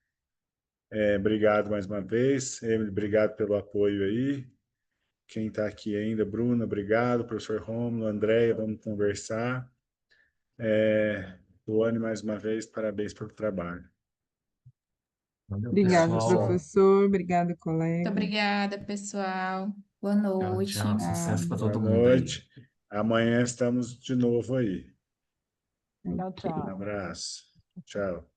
Obrigado mais uma vez, Emily, obrigado pelo apoio aí. Quem está aqui ainda, Bruna, obrigado, professor Rômulo, Andréia, vamos conversar. Luane, mais uma vez, parabéns pelo trabalho. Valeu, Obrigada, pessoal. professor. Obrigada, Muito colega. obrigada, pessoal. Boa Tchau, noite. tchau. Sucesso para Boa todo mundo aí. noite. Amanhã estamos de novo aí. Tchau, Ok. Um tchau. abraço. Tchau.